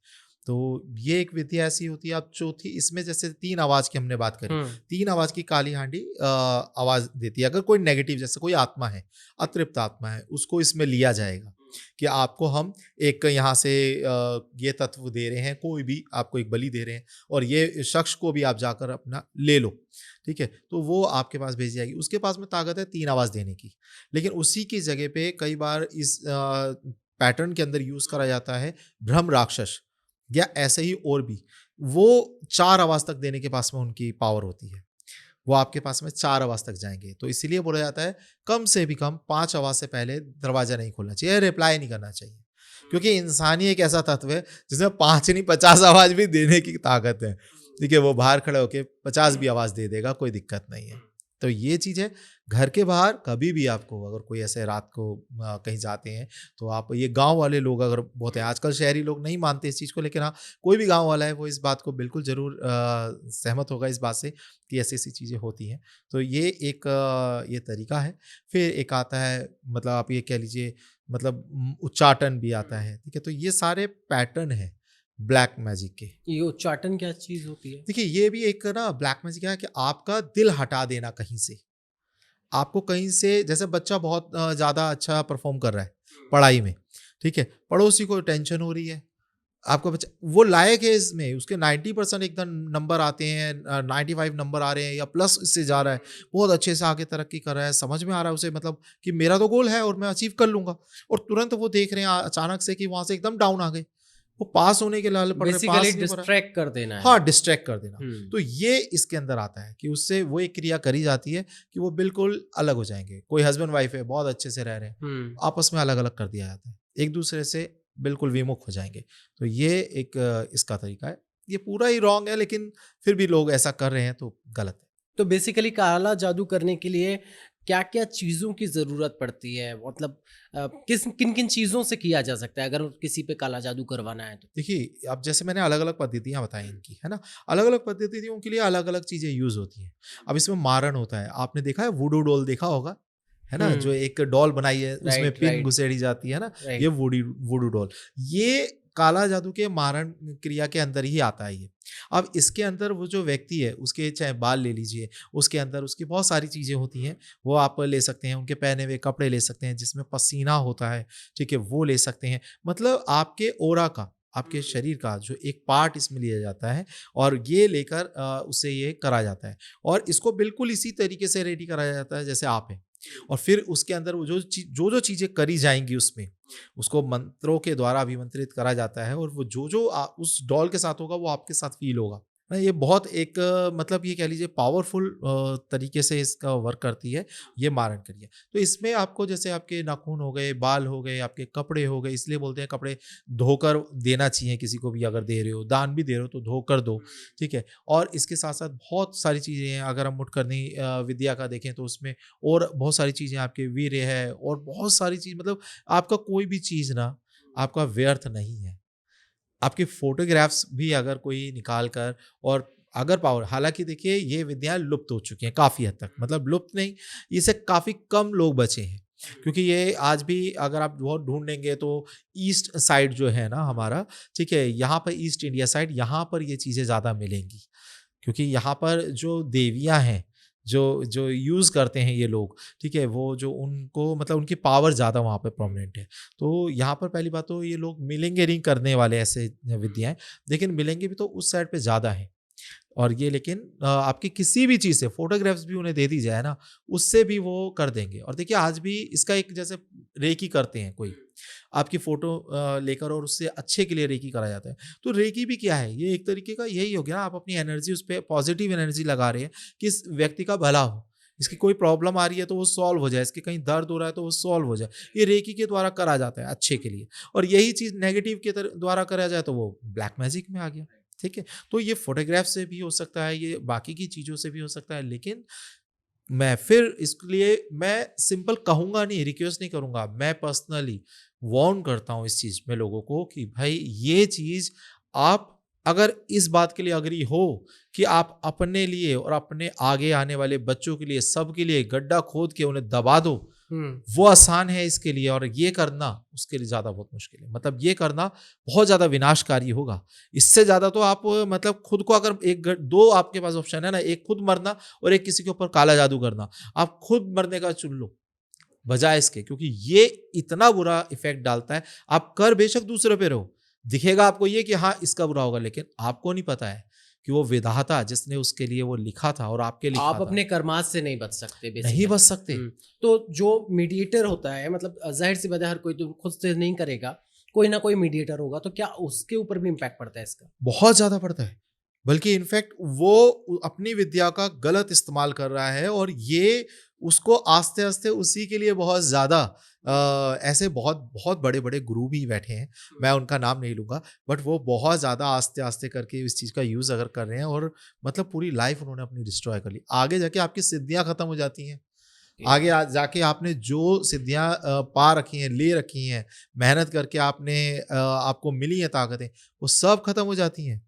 तो ये एक विधियाँ ऐसी होती है। अब चौथी इसमें जैसे 3 आवाज़ की हमने बात करी, हुँ, 3 आवाज़ की काली हांडी आवाज़ देती है। अगर कोई नेगेटिव जैसे कोई आत्मा है, अतृप्त आत्मा है, उसको इसमें लिया जाएगा कि आपको हम एक यहाँ से ये तत्व दे रहे हैं, कोई भी आपको एक बलि दे रहे हैं, और ये शख्स को भी आप जाकर अपना ले लो, ठीक है? तो वो आपके पास भेजी जाएगी। उसके पास में ताकत है 3 आवाज़ देने की, लेकिन उसी की जगह पे कई बार इस पैटर्न के अंदर यूज़ करा जाता है ब्रह्म राक्षस, या ऐसे ही और भी। वो 4 आवाज़ तक देने के पास में उनकी पावर होती है। वो आपके पास में 4 आवाज़ तक जाएँगे। तो इसीलिए बोला जाता है कम से भी कम 5 आवाज़ से पहले दरवाज़ा नहीं खोलना चाहिए, रिप्लाई नहीं करना चाहिए। क्योंकि इंसान ही एक ऐसा तत्व है जिसमें 5 नहीं 50 आवाज़ भी देने की ताकत है। ठीक है? वो बाहर खड़े होके 50 भी आवाज़ दे देगा, कोई दिक्कत नहीं है। तो ये चीज़ है। घर के बाहर कभी भी आपको अगर कोई ऐसे रात को कहीं जाते हैं, तो आप ये गाँव वाले लोग अगर बहुत हैं, आजकल शहरी लोग नहीं मानते इस चीज़ को, लेकिन हाँ, कोई भी गाँव वाला है वो इस बात को बिल्कुल ज़रूर सहमत होगा इस बात से कि ऐसी-ऐसी चीज़ें होती हैं। तो ये एक ये तरीका है। फिर एक आता है, मतलब आप ये कह लीजिए, मतलब उच्चाटन भी आता है, ठीक है? तो ये सारे पैटर्न हैं ब्लैक मैजिक के। ये उच्चाटन क्या चीज़ होती है? देखिए, ये भी एक ना ब्लैक मैजिक है कि आपका दिल हटा देना कहीं से। आपको कहीं से, जैसे बच्चा बहुत ज़्यादा अच्छा परफ़ॉर्म कर रहा है पढ़ाई में, ठीक है? पड़ोसी को टेंशन हो रही है। आपका बच्चा वो लायक है इसमें, उसके 90% एकदम नंबर आते हैं, 95 नंबर आ रहे हैं या प्लस इससे जा रहा है, बहुत अच्छे से आगे तरक्की कर रहा है, समझ में आ रहा है उसे, मतलब कि मेरा तो गोल है और मैं अचीव कर लूँगा, और तुरंत वो देख रहे हैं अचानक से कि वहाँ से एकदम डाउन आ गए। वो पास होने के लाल पड़ रहे, बेसिकली पास नहीं हो रहा। डिस्ट्रैक्ट कर देना है। हाँ, डिस्ट्रैक्ट कर देना। हुँ, तो ये इसके अंदर आता है कि उससे वो एक क्रिया करी जाती है कि वो बिल्कुल अलग हो जाएँगे। कोई हस्बैंड-वाइफ है, बहुत अच्छे से रह रहे हैं, हुँ। आपस में अलग-अलग कर दिया जाता है। एक-दूसरे से बिल्कुल विमुख हो जाएँगे। तो ये एक इसका तरीका है। ये पूरा ही रॉन्ग है, लेकिन फिर भी लोग ऐसा कर रहे हैं तो गलत है। तो बेसिकली काला जादू करने के लिए क्या क्या चीज़ों की ज़रूरत पड़ती है, मतलब किन किन चीज़ों से किया जा सकता है अगर किसी पे काला जादू करवाना है तो? देखिए, अब जैसे मैंने अलग-अलग पद्धतियाँ बताई इनकी, है ना? अलग-अलग पद्धतियों के लिए अलग-अलग चीज़ें यूज़ होती हैं। अब इसमें मारण होता है, आपने देखा है वुडू डॉल देखा होगा, है ना? जो हुँ, एक डॉल बनाई है, उसमें राइट, पिन राइट, घुसेड़ी जाती है ना? ये राइट। वुडू डॉल। ये काला जादू के मारण क्रिया के अंदर ही आता है ये। अब इसके अंदर वो जो व्यक्ति है, उसके चाहे बाल ले लीजिए, उसके अंदर उसकी बहुत सारी चीज़ें होती हैं, वो आप ले सकते हैं, उनके पहने हुए कपड़े ले सकते हैं, जिसमें पसीना होता है, ठीक है? वो ले सकते हैं। मतलब आपके ऑरा का, आपके शरीर का जो एक पार्ट इसमें लिया जाता है और ये लेकर उसे ये करा जाता है और इसको बिल्कुल इसी तरीके से रेडी कराया जाता है जैसे आप हैं और फिर उसके अंदर वो जो चीज़ें करी जाएँगी उसमें, उसको मंत्रों के द्वारा अभिमंत्रित करा जाता है और वो जो उस डॉल के साथ होगा वो आपके साथ फ़ील होगा। ये बहुत एक मतलब ये कह लीजिए पावरफुल तरीके से इसका वर्क करती है, ये मारण क्रिया। तो इसमें आपको जैसे आपके नाखून हो गए, बाल हो गए, आपके कपड़े हो गए, इसलिए बोलते हैं कपड़े धोकर देना चाहिए किसी को भी अगर दे रहे हो, दान भी दे रहे हो तो धोकर दो, ठीक है? और इसके साथ-साथ बहुत सारी चीज़ें हैं, अगर हम मुठकरनी विद्या का देखें तो उसमें और बहुत सारी चीज़ें आपके वीर्य है और बहुत सारी चीज़ मतलब आपका कोई भी चीज़ ना आपका व्यर्थ नहीं है। आपकी फ़ोटोग्राफ्स भी अगर कोई निकाल कर और अगर पावर हालाँकि देखिए ये विद्याएँ लुप्त हो चुकी हैं काफ़ी हद तक, मतलब लुप्त नहीं, इससे काफ़ी कम लोग बचे हैं। क्योंकि ये आज भी अगर आप बहुत ढूँढेंगे तो ईस्ट साइड जो है ना हमारा, ठीक है? यहाँ पर ईस्ट इंडिया साइड यहाँ पर ये चीज़ें ज़्यादा मिलेंगी। क्योंकि यहाँ पर जो देवियाँ हैं, जो जो यूज़ करते हैं ये लोग, ठीक है? वो जो उनको मतलब उनकी पावर ज़्यादा वहाँ पे प्रोमिनेंट है। तो यहाँ पर पहली बात तो ये लोग मिलेंगे नहीं करने वाले ऐसे विद्याएँ, लेकिन मिलेंगे भी तो उस साइड पे ज़्यादा हैं। और ये लेकिन आपकी किसी भी चीज़ से फ़ोटोग्राफ्स भी उन्हें दे दी जाए ना, उससे भी वो कर देंगे। और देखिए आज भी इसका एक जैसे रेकी करते हैं कोई, आपकी फ़ोटो लेकर और उससे अच्छे के लिए रेकी करा जाता है। तो रेकी भी क्या है? ये एक तरीके का यही हो गया ना, आप अपनी एनर्जी उस पे पॉज़िटिव एनर्जी लगा रहे हैं कि इस व्यक्ति का भला हो। इसकी कोई प्रॉब्लम आ रही है तो वो सॉल्व हो जाए, इसके कहीं दर्द हो रहा है तो वो सॉल्व हो जाए। ये रेकी के द्वारा करा जाता है अच्छे के लिए और यही चीज़ नेगेटिव के द्वारा करा जाए तो वो ब्लैक मैजिक में आ गया। ठीक है? तो ये फ़ोटोग्राफ से भी हो सकता है, ये बाकी की चीज़ों से भी हो सकता है, लेकिन मैं फिर इसके लिए मैं सिंपल कहूँगा नहीं, रिक्वेस्ट नहीं करूँगा। मैं पर्सनली वार्न करता हूँ इस चीज़ में लोगों को कि भाई ये चीज़ आप अगर इस बात के लिए एग्री हो कि आप अपने लिए और अपने आगे आने वाले बच्चों के लिए, सबके लिए गड्ढा खोद के उन्हें दबा दो, हुँ। वो आसान है इसके लिए और ये करना उसके लिए ज़्यादा बहुत मुश्किल है। मतलब ये करना बहुत ज़्यादा विनाशकारी होगा। इससे ज़्यादा तो आप मतलब खुद को अगर 2 आपके पास ऑप्शन है ना, एक खुद मरना और एक किसी के ऊपर काला जादू करना। आप खुद मरने का चुन लो, बजाए इसके क्योंकि ये इतना बुरा इफ़ेक्ट डालता है। आप कर बेशक दूसरे पे रहो, दिखेगा आपको ये कि हाँ, इसका बुरा होगा लेकिन आपको नहीं पता है कि वो विधाता जिसने उसके लिए वो लिखा था और आपके आप लिखा था, अपने कर्मास से नहीं बच सकते नहीं बच बेसिकली। सकते। तो जो मीडिएटर होता है, मतलब ज़ाहिर-सी बात है हर कोई तो खुद से नहीं करेगा, कोई ना कोई मीडिएटर होगा, तो क्या उसके ऊपर भी इम्पैक्ट पड़ता है इसका? बहुत ज़्यादा पड़ता है। बल्कि इनफैक्ट वो अपनी विद्या का गलत इस्तेमाल कर रहा है और ये उसको आस्ते-आस्ते उसी के लिए बहुत ज़्यादा ऐसे बहुत बहुत बड़े-बड़े गुरु भी बैठे हैं। मैं उनका नाम नहीं लूँगा बट वो बहुत ज़्यादा आस्ते-आस्ते करके इस चीज़ का यूज़ अगर कर रहे हैं और मतलब पूरी लाइफ़ उन्होंने अपनी डिस्ट्रॉय कर ली। आगे जाके आपकी सिद्धियाँ खत्म हो जाती हैं। ओके। आगे जाके आपने जो सिद्धियाँ पा रखी हैं, ले रखी हैं, मेहनत करके आपने आपको मिली हैं ताकतें, वो सब खत्म हो जाती हैं।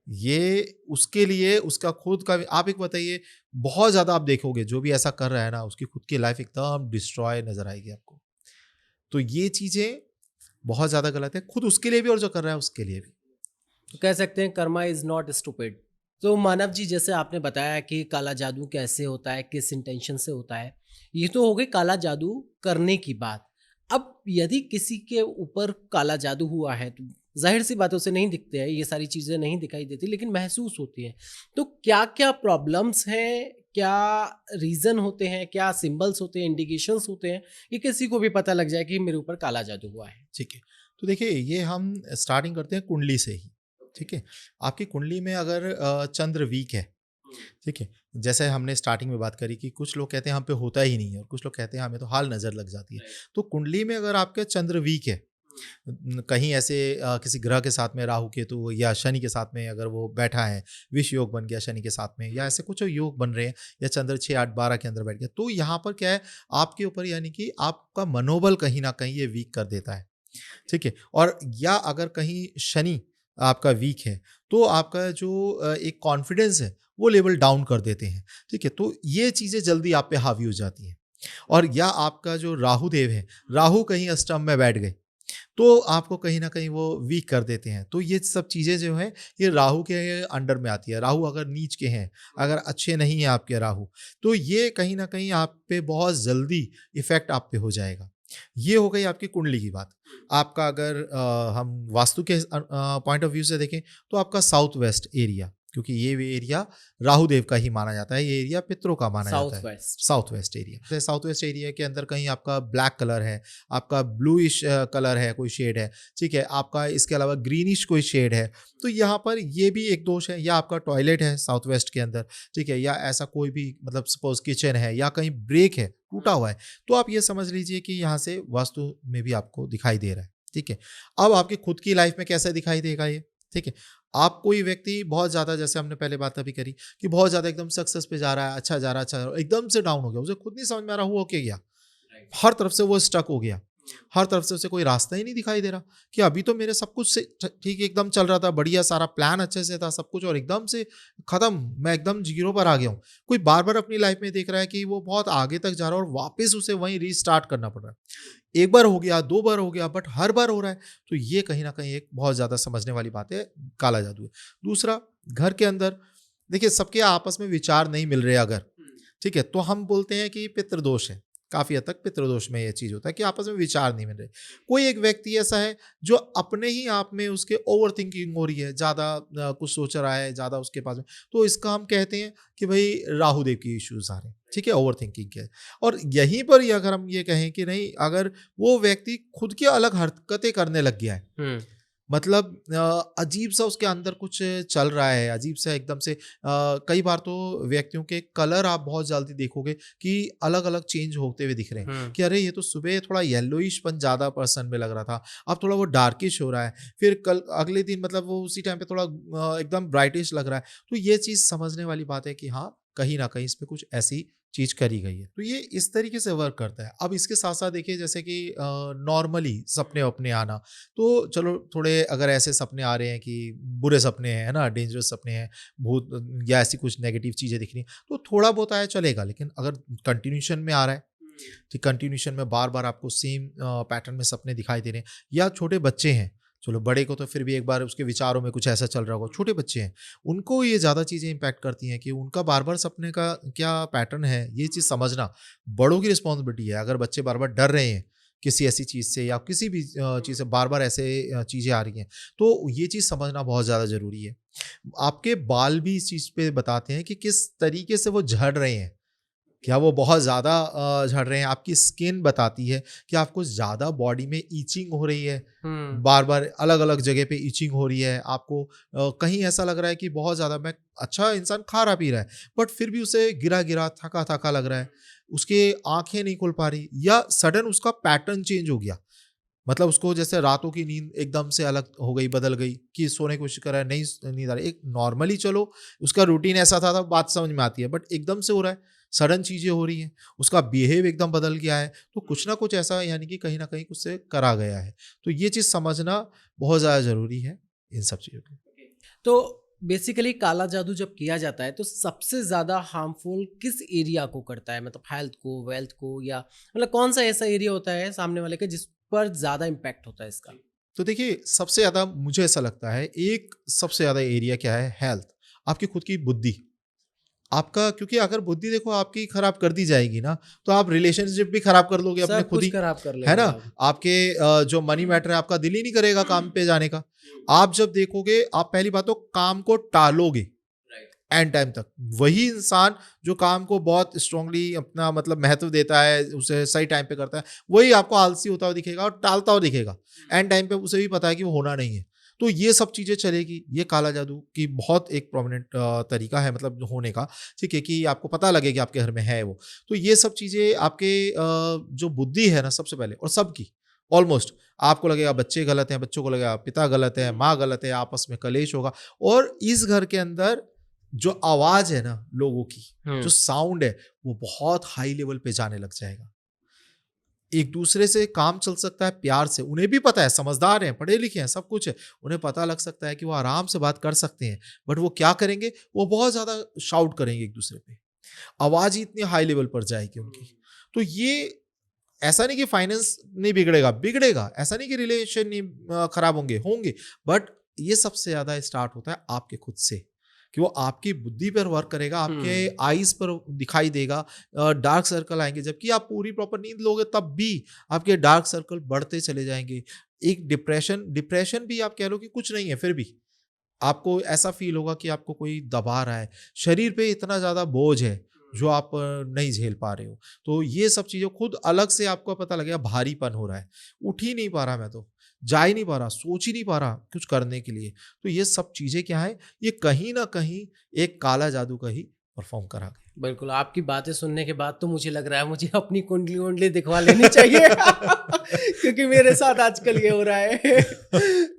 ये उसके लिए उसका खुद का भी आप एक बताइए बहुत ज़्यादा आप देखोगे जो भी ऐसा कर रहा है ना उसकी खुद की लाइफ एकदम डिस्ट्रॉय नज़र आएगी आपको। तो ये चीज़ें बहुत ज़्यादा गलत है, खुद उसके लिए भी और जो कर रहा है उसके लिए भी। तो कह सकते हैं कर्मा इज़ नॉट स्टूपिड। तो मानव जी, जैसे आपने बताया कि काला जादू कैसे होता है, किस इंटेंशन से होता है, ये तो हो गई काला जादू करने की बात। अब यदि किसी के ऊपर काला जादू हुआ है तो ज़ाहिर सी बात है उसे नहीं दिखते हैं, ये सारी चीज़ें नहीं दिखाई देती लेकिन महसूस होती हैं। तो क्या-क्या प्रॉब्लम्स हैं, क्या रीज़न होते हैं, क्या सिंबल्स होते हैं, इंडिकेशंस होते हैं, ये किसी को भी पता लग जाए कि मेरे ऊपर काला जादू हुआ है? ठीक है, तो देखिए ये हम स्टार्टिंग करते हैं कुंडली से ही। ठीक है, आपकी कुंडली में अगर चंद्र वीक है, ठीक है, जैसे हमने स्टार्टिंग में बात करी कि कुछ लोग कहते हैं हम पे होता ही नहीं है और कुछ लोग कहते हैं हमें तो हाल नज़र लग जाती है। तो कुंडली में अगर आपका चंद्र वीक है, कहीं ऐसे किसी ग्रह के साथ में राहु केतु या शनि के साथ में अगर वो बैठा है, विष योग बन गया शनि के साथ में, या ऐसे कुछ योग बन रहे हैं, या चंद्र 6 8 12 के अंदर बैठ गया, तो यहाँ पर क्या है, आपके ऊपर यानी कि आपका मनोबल कहीं ना कहीं ये वीक कर देता है। ठीक है। और या अगर कहीं शनि आपका वीक है, तो आपका जो एक कॉन्फिडेंस है वो लेवल डाउन कर देते हैं। ठीक है। तो ये चीज़ें जल्दी आप पे हावी हो जाती हैं। और या आपका जो राहु देव है, राहु कहीं अष्टम में बैठ गए, तो आपको कहीं न कहीं वो वीक कर देते हैं। तो ये सब चीज़ें जो हैं, ये राहु के अंडर में आती है। राहु अगर नीच के हैं, अगर अच्छे नहीं हैं आपके राहु, तो ये कहीं न कहीं आप पे बहुत जल्दी इफ़ेक्ट आप पे हो जाएगा। ये हो गई आपकी कुंडली की बात। आपका अगर हम वास्तु के पॉइंट ऑफ व्यू से देखें, तो आपका साउथ वेस्ट एरिया, क्योंकि ये एरिया राहु देव का ही माना जाता है, ये एरिया पितरों का माना जाता है। South west. South west area, जैसे साउथ वेस्ट एरिया के अंदर कहीं आपका ब्लैक कलर है, आपका ब्लूइश कलर है, कोई शेड है, ठीक है, आपका इसके अलावा ग्रीनिश कोई शेड है, तो यहाँ पर ये भी एक दोष है। या आपका टॉयलेट है साउथ वेस्ट के अंदर, ठीक है, या ऐसा कोई भी मतलब सपोज किचन है या कहीं ब्रेक है, टूटा हुआ है, तो आप ये समझ लीजिए कि यहाँ से वास्तु में भी आपको दिखाई दे रहा है। ठीक है। अब आपकी खुद की लाइफ में कैसे दिखाई देगा ये? ठीक है। आप कोई व्यक्ति बहुत ज़्यादा, जैसे हमने पहले बात अभी करी, कि बहुत ज़्यादा एकदम सक्सेस पे जा रहा है, अच्छा जा रहा है, अच्छा जा रहा है, एकदम से डाउन हो गया, उसे खुद नहीं समझ में आ रहा हुआ क्या गया, हर तरफ से वो स्टक हो गया, हर तरफ से उसे कोई रास्ता ही नहीं दिखाई दे रहा कि अभी तो मेरे सब कुछ से ठीक एकदम चल रहा था, बढ़िया, सारा प्लान अच्छे से था सब कुछ, और एकदम से खत्म, मैं एकदम जीरो पर आ गया हूँ। कोई बार बार अपनी लाइफ में देख रहा है कि वो बहुत आगे तक जा रहा है और वापस उसे वहीं रीस्टार्ट करना पड़ रहा है। एक बार हो गया, दो बार हो गया, बट हर बार हो रहा है, तो ये कहीं ना कहीं एक बहुत ज्यादा समझने वाली बात है, काला जादू है। दूसरा, घर के अंदर देखिए सबके आपस में विचार नहीं मिल रहे अगर, ठीक है, तो हम बोलते हैं कि पितृदोष है। काफी हद तक पितृदोष में यह चीज होता है कि आपस में विचार नहीं मिल रहे। कोई एक व्यक्ति ऐसा है जो अपने ही आप में उसके ओवर थिंकिंग हो रही है, ज्यादा कुछ सोच रहा है, ज्यादा उसके पास में, तो इसका हम कहते हैं कि भाई राहु देव की इश्यूज आ रहे हैं। ठीक है, ओवर थिंकिंग के। और यहीं पर ही अगर हम ये कहें कि नहीं, अगर वो व्यक्ति खुद की अलग हरकतें करने लग गया है, मतलब अजीब सा उसके अंदर कुछ चल रहा है, अजीब सा एकदम से, कई बार तो व्यक्तियों के कलर आप बहुत जल्दी देखोगे कि अलग अलग चेंज होते हुए दिख रहे हैं, कि अरे ये तो सुबह थोड़ा येलोइशपन ज्यादा पर्सन में लग रहा था, अब थोड़ा वो डार्किश हो रहा है, फिर कल अगले दिन मतलब वो उसी टाइम पे थोड़ा एकदम ब्राइटिश लग रहा है। तो ये चीज समझने वाली बात है कि हाँ, कहीं ना कहीं इसमें कुछ ऐसी चीज करी गई है। तो ये इस तरीके से वर्क करता है। अब इसके साथ साथ देखिए, जैसे कि नॉर्मली सपने अपने आना, तो चलो थोड़े अगर ऐसे सपने आ रहे हैं कि बुरे सपने हैं, है ना, डेंजरस सपने हैं, भूत या ऐसी कुछ नेगेटिव चीजें दिख रही हैं, तो थोड़ा बहुत आया चलेगा। लेकिन अगर कंटिन्यूशन में आ रहा है, कि कंटिन्यूशन में बार बार आपको सेम पैटर्न में सपने दिखाई दे रहे हैं, या छोटे बच्चे हैं, चलो बड़े को तो फिर भी एक बार उसके विचारों में कुछ ऐसा चल रहा होगा, छोटे बच्चे हैं उनको ये ज़्यादा चीज़ें इम्पैक्ट करती हैं कि उनका बार बार सपने का क्या पैटर्न है, ये चीज़ समझना बड़ों की रिस्पॉन्सिबिलिटी है। अगर बच्चे बार बार डर रहे हैं किसी ऐसी चीज़ से, या किसी भी चीज़ से बार बार ऐसे चीज़ें आ रही हैं, तो ये चीज़ समझना बहुत ज़्यादा ज़रूरी है। आपके बाल भी इस चीज़ पे बताते हैं कि किस तरीके से वो झड़ रहे हैं, क्या वो बहुत ज़्यादा झड़ रहे हैं। आपकी स्किन बताती है कि आपको ज़्यादा बॉडी में ईचिंग हो रही है, बार बार अलग अलग जगह पे ईचिंग हो रही है आपको, कहीं ऐसा लग रहा है कि बहुत ज़्यादा, मैं अच्छा इंसान खा रहा पी रहा है बट फिर भी उसे गिरा गिरा थका थका लग रहा है, उसके आंखें नहीं खुल पा रही, या सडन उसका पैटर्न चेंज हो गया, मतलब उसको जैसे रातों की नींद एकदम से अलग हो गई, बदल गई, कि सोने की कोशिश कर रहा है, नहीं नींद आ रही। एक नॉर्मली चलो उसका रूटीन ऐसा था, बात समझ में आती है, बट एकदम से हो रहा है, सडन चीजें हो रही हैं, उसका बिहेव एकदम बदल गया है, तो कुछ ना कुछ ऐसा यानी कि कहीं ना कहीं उससे करा गया है। तो ये चीज समझना बहुत ज्यादा जरूरी है इन सब चीजों की। तो बेसिकली काला जादू जब किया जाता है तो सबसे ज्यादा हार्मफुल किस एरिया को करता है, मतलब हेल्थ को, वेल्थ को, या मतलब कौन सा ऐसा एरिया होता है सामने वाले का जिस पर ज्यादा इम्पैक्ट होता है इसका? तो देखिए, सबसे ज्यादा मुझे ऐसा लगता है, एक सबसे ज्यादा एरिया क्या है, हेल्थ, आपकी खुद की बुद्धि, आपका, क्योंकि अगर बुद्धि देखो आपकी खराब कर दी जाएगी ना, तो आप रिलेशनशिप भी खराब कर लोगे अपने सब खुद कुछ ही, खराब कर है लेंगे ना। आप। आपके जो मनी मैटर है, आपका दिल ही नहीं करेगा काम पे जाने का। आप जब देखोगे, आप पहली बात तो काम को टालोगे एंड टाइम तक। वही इंसान जो काम को बहुत स्ट्रांगली अपना मतलब महत्व देता है, उसे सही टाइम पे करता है, वही आपको आलसी होता हुआ दिखेगा और टालता हुआ दिखेगा। एंड टाइम पे उसे भी पता है कि वो होना नहीं है। तो ये सब चीजें चलेगी। ये काला जादू की बहुत एक प्रोमिनेंट तरीका है मतलब होने का, ठीक है, कि आपको पता लगे कि आपके घर में है वो। तो ये सब चीजें आपके जो बुद्धि है ना, सबसे पहले और सबकी, ऑलमोस्ट आपको लगेगा बच्चे गलत हैं, बच्चों को लगेगा पिता गलत है, माँ गलत है, आपस में कलेश होगा। और इस घर के अंदर जो आवाज है ना लोगों की, जो साउंड है, वो बहुत हाई लेवल पे जाने लग जाएगा। एक दूसरे से काम चल सकता है प्यार से, उन्हें भी पता है, समझदार हैं, पढ़े लिखे हैं, सब कुछ है, उन्हें पता लग सकता है कि वो आराम से बात कर सकते हैं। बट वो क्या करेंगे, वो बहुत ज्यादा शाउट करेंगे एक दूसरे पे, आवाज ही इतनी हाई लेवल पर जाएगी उनकी। तो ये ऐसा नहीं कि फाइनेंस नहीं बिगड़ेगा, बिगड़ेगा, ऐसा नहीं कि रिलेशन नहीं खराब होंगे, होंगे। बट ये सबसे ज्यादा स्टार्ट होता है आपके खुद से, कि वो आपकी बुद्धि पर वर्क करेगा, आपके आईज पर दिखाई देगा, डार्क सर्कल आएंगे। जबकि आप पूरी प्रॉपर नींद लोगे तब भी आपके डार्क सर्कल बढ़ते चले जाएंगे। एक डिप्रेशन डिप्रेशन भी आप कह लो कि कुछ नहीं है, फिर भी आपको ऐसा फील होगा कि आपको कोई दबा रहा है, शरीर पे इतना ज्यादा बोझ है जो आप नहीं झेल पा रहे हो। तो ये सब चीजें खुद अलग से आपको पता लगेगा, भारीपन हो रहा है, उठ ही नहीं पा रहा, मैं तो जा ही नहीं पा रहा, सोच ही नहीं पा रहा कुछ करने के लिए। तो ये सब चीजें क्या है, ये कहीं ना कहीं एक काला जादू का ही परफॉर्म करा गया। बिल्कुल, आपकी बातें सुनने के बाद तो मुझे लग रहा है मुझे अपनी कुंडली वुंडली दिखवा लेनी चाहिए क्योंकि मेरे साथ आजकल ये हो रहा है।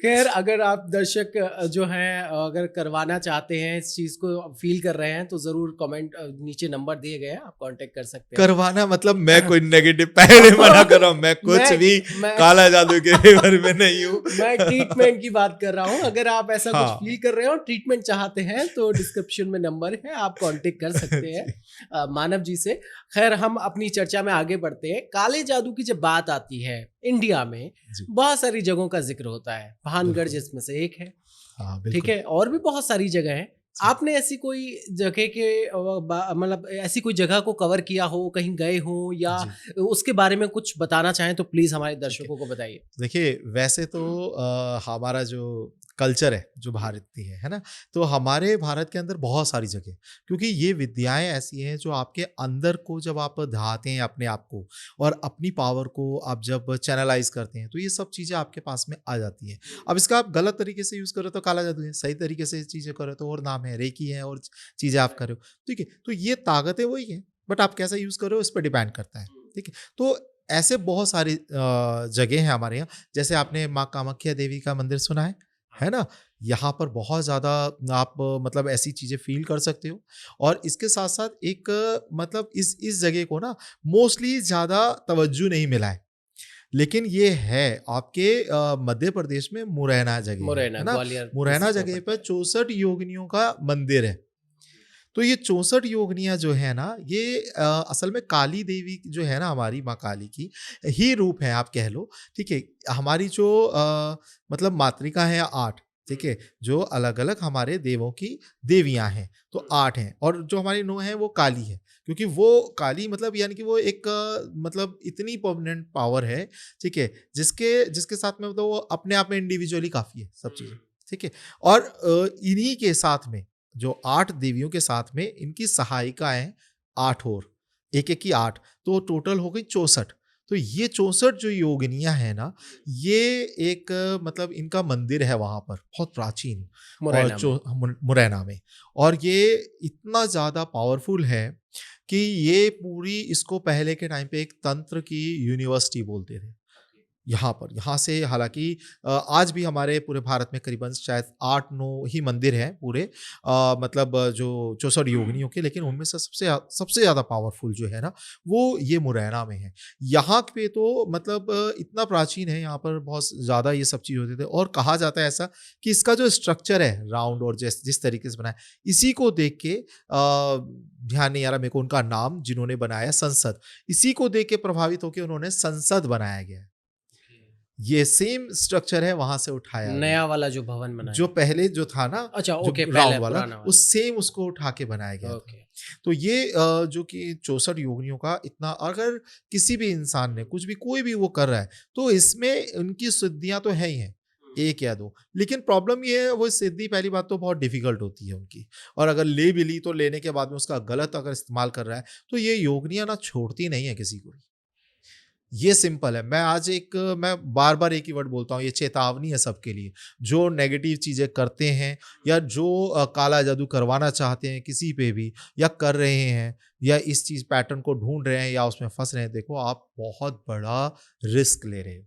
खैर, अगर आप दर्शक जो हैं अगर करवाना चाहते हैं, इस चीज को फील कर रहे हैं, तो जरूर कमेंट नीचे नंबर दिए गए हैं, आप कांटेक्ट कर सकते हैं। करवाना मतलब मैं कोई नेगेटिव पहले मना कर रहा हूँ, मैं कुछ भी काला जादू के फेवर में नहीं हूँ। मैं ट्रीटमेंट की बात कर रहा हूँ। अगर आप ऐसा हाँ। कुछ फील कर रहे हो, ट्रीटमेंट चाहते हैं, तो डिस्क्रिप्शन में नंबर है, आप कांटेक्ट कर सकते हैं मानव जी से। खैर, हम अपनी चर्चा में आगे बढ़ते हैं। काले जादू की जब बात आती है इंडिया में, बहुत सारी जगहों का जिक्र होता है, भानगढ़ जिसमें से एक है, ठीक है, और भी बहुत सारी जगह हैं। आपने ऐसी कोई जगह के मतलब ऐसी कोई जगह को कवर किया हो, कहीं गए हो, या उसके बारे में कुछ बताना चाहें तो प्लीज हमारे दर्शकों को बताइए। देखिए, वैसे तो हमारा जो कल्चर है जो भारतीय है ना, तो हमारे भारत के अंदर बहुत सारी जगह, क्योंकि ये विद्याएं ऐसी हैं जो आपके अंदर को जब आप ढाते हैं अपने आप को, और अपनी पावर को आप जब चैनलाइज करते हैं, तो ये सब चीज़ें आपके पास में आ जाती हैं। अब इसका आप गलत तरीके से यूज़ करो तो काला जादू है, सही तरीके से चीज़ें करो तो और नाम है, रेकी है, और चीज़ें आप करो, ठीक है। तो ये ताकतें वही हैं, बट आप कैसा यूज़ करो इस पर डिपेंड करता है, ठीक है। तो ऐसे बहुत सारी जगह हैं हमारे यहाँ। जैसे आपने माँ कामाख्या देवी का मंदिर सुना है ना, यहाँ पर बहुत ज़्यादा आप मतलब ऐसी चीज़ें फील कर सकते हो। और इसके साथ साथ एक मतलब इस जगह को ना मोस्टली ज़्यादा तवज्जो नहीं मिला है, लेकिन ये है आपके मध्य प्रदेश में मुरैना जगह मुरैना, है ना। ग्वालियर मुरैना जगह पर 64 योगिनियों का मंदिर है। तो ये 64 योगिनियाँ जो है ना, ये असल में काली देवी जो है ना, हमारी माँ काली की ही रूप है आप कह लो, ठीक है। हमारी जो मतलब मातृका है 8, ठीक है, जो अलग अलग हमारे देवों की देवियाँ हैं, तो 8 हैं। और जो हमारी 9 है वो काली है, क्योंकि वो काली मतलब यानी कि वो एक मतलब इतनी परमानेंट पावर है, ठीक है, जिसके जिसके साथ में मतलब वो अपने आप में इंडिविजुअली काफ़ी है सब चीज़ें, ठीक है। और इन्हीं के साथ में जो 8 देवियों के साथ में इनकी सहायिकाएँ 8 और, एक-एक की 8, तो टोटल हो गई 64। तो ये 64 जो योगिनियाँ हैं ना, ये एक मतलब इनका मंदिर है वहाँ पर, बहुत प्राचीन, और जो मुरैना में। और ये इतना ज़्यादा पावरफुल है कि ये पूरी इसको पहले के टाइम पे एक तंत्र की यूनिवर्सिटी बोलते थे। यहाँ से हालाँकि आज भी हमारे पूरे भारत में करीबन शायद 8-9 ही मंदिर हैं पूरे, मतलब जो 64 योगिनियों के, लेकिन उनमें से सबसे ज़्यादा पावरफुल जो है ना, वो ये मुरैना में है। यहाँ पे तो मतलब इतना प्राचीन है, यहाँ पर बहुत ज़्यादा ये सब चीज़ होते थे। और कहा जाता है ऐसा कि इसका जो स्ट्रक्चर है राउंड और जिस तरीके से बना है, इसी को देख के ध्यान नहीं आ रहा मेरे को उनका नाम, जिन्होंने बनाया संसद, इसी को देख के प्रभावित होकर उन्होंने संसद बनाया गया है। ये सेम स्ट्रक्चर है, वहां से उठाया नया वाला जो भवन बनाया, जो पहले जो था ना, अच्छा, ओके, राउंड वाला, उस सेम उसको उठा के बनाया गया था। तो ये जो कि 64 योगिनियों का इतना, अगर किसी भी इंसान ने कुछ भी कोई भी वो कर रहा है, तो इसमें उनकी सिद्धियां तो है ही हैं, एक या दो, लेकिन प्रॉब्लम ये है वो सिद्धि पहली बात तो बहुत डिफिकल्ट होती है उनकी, और अगर ले भी ली तो लेने के बाद में उसका गलत अगर इस्तेमाल कर रहा है, तो ये योगिनियां ना छोड़ती नहीं है किसी को। ये सिंपल है। मैं बार बार एक ही वर्ड बोलता हूँ, ये चेतावनी है सबके लिए जो नेगेटिव चीजें करते हैं, या जो काला जादू करवाना चाहते हैं किसी पे भी, या कर रहे हैं, या इस चीज पैटर्न को ढूंढ रहे हैं, या उसमें फंस रहे हैं। देखो, आप बहुत बड़ा रिस्क ले रहे हो,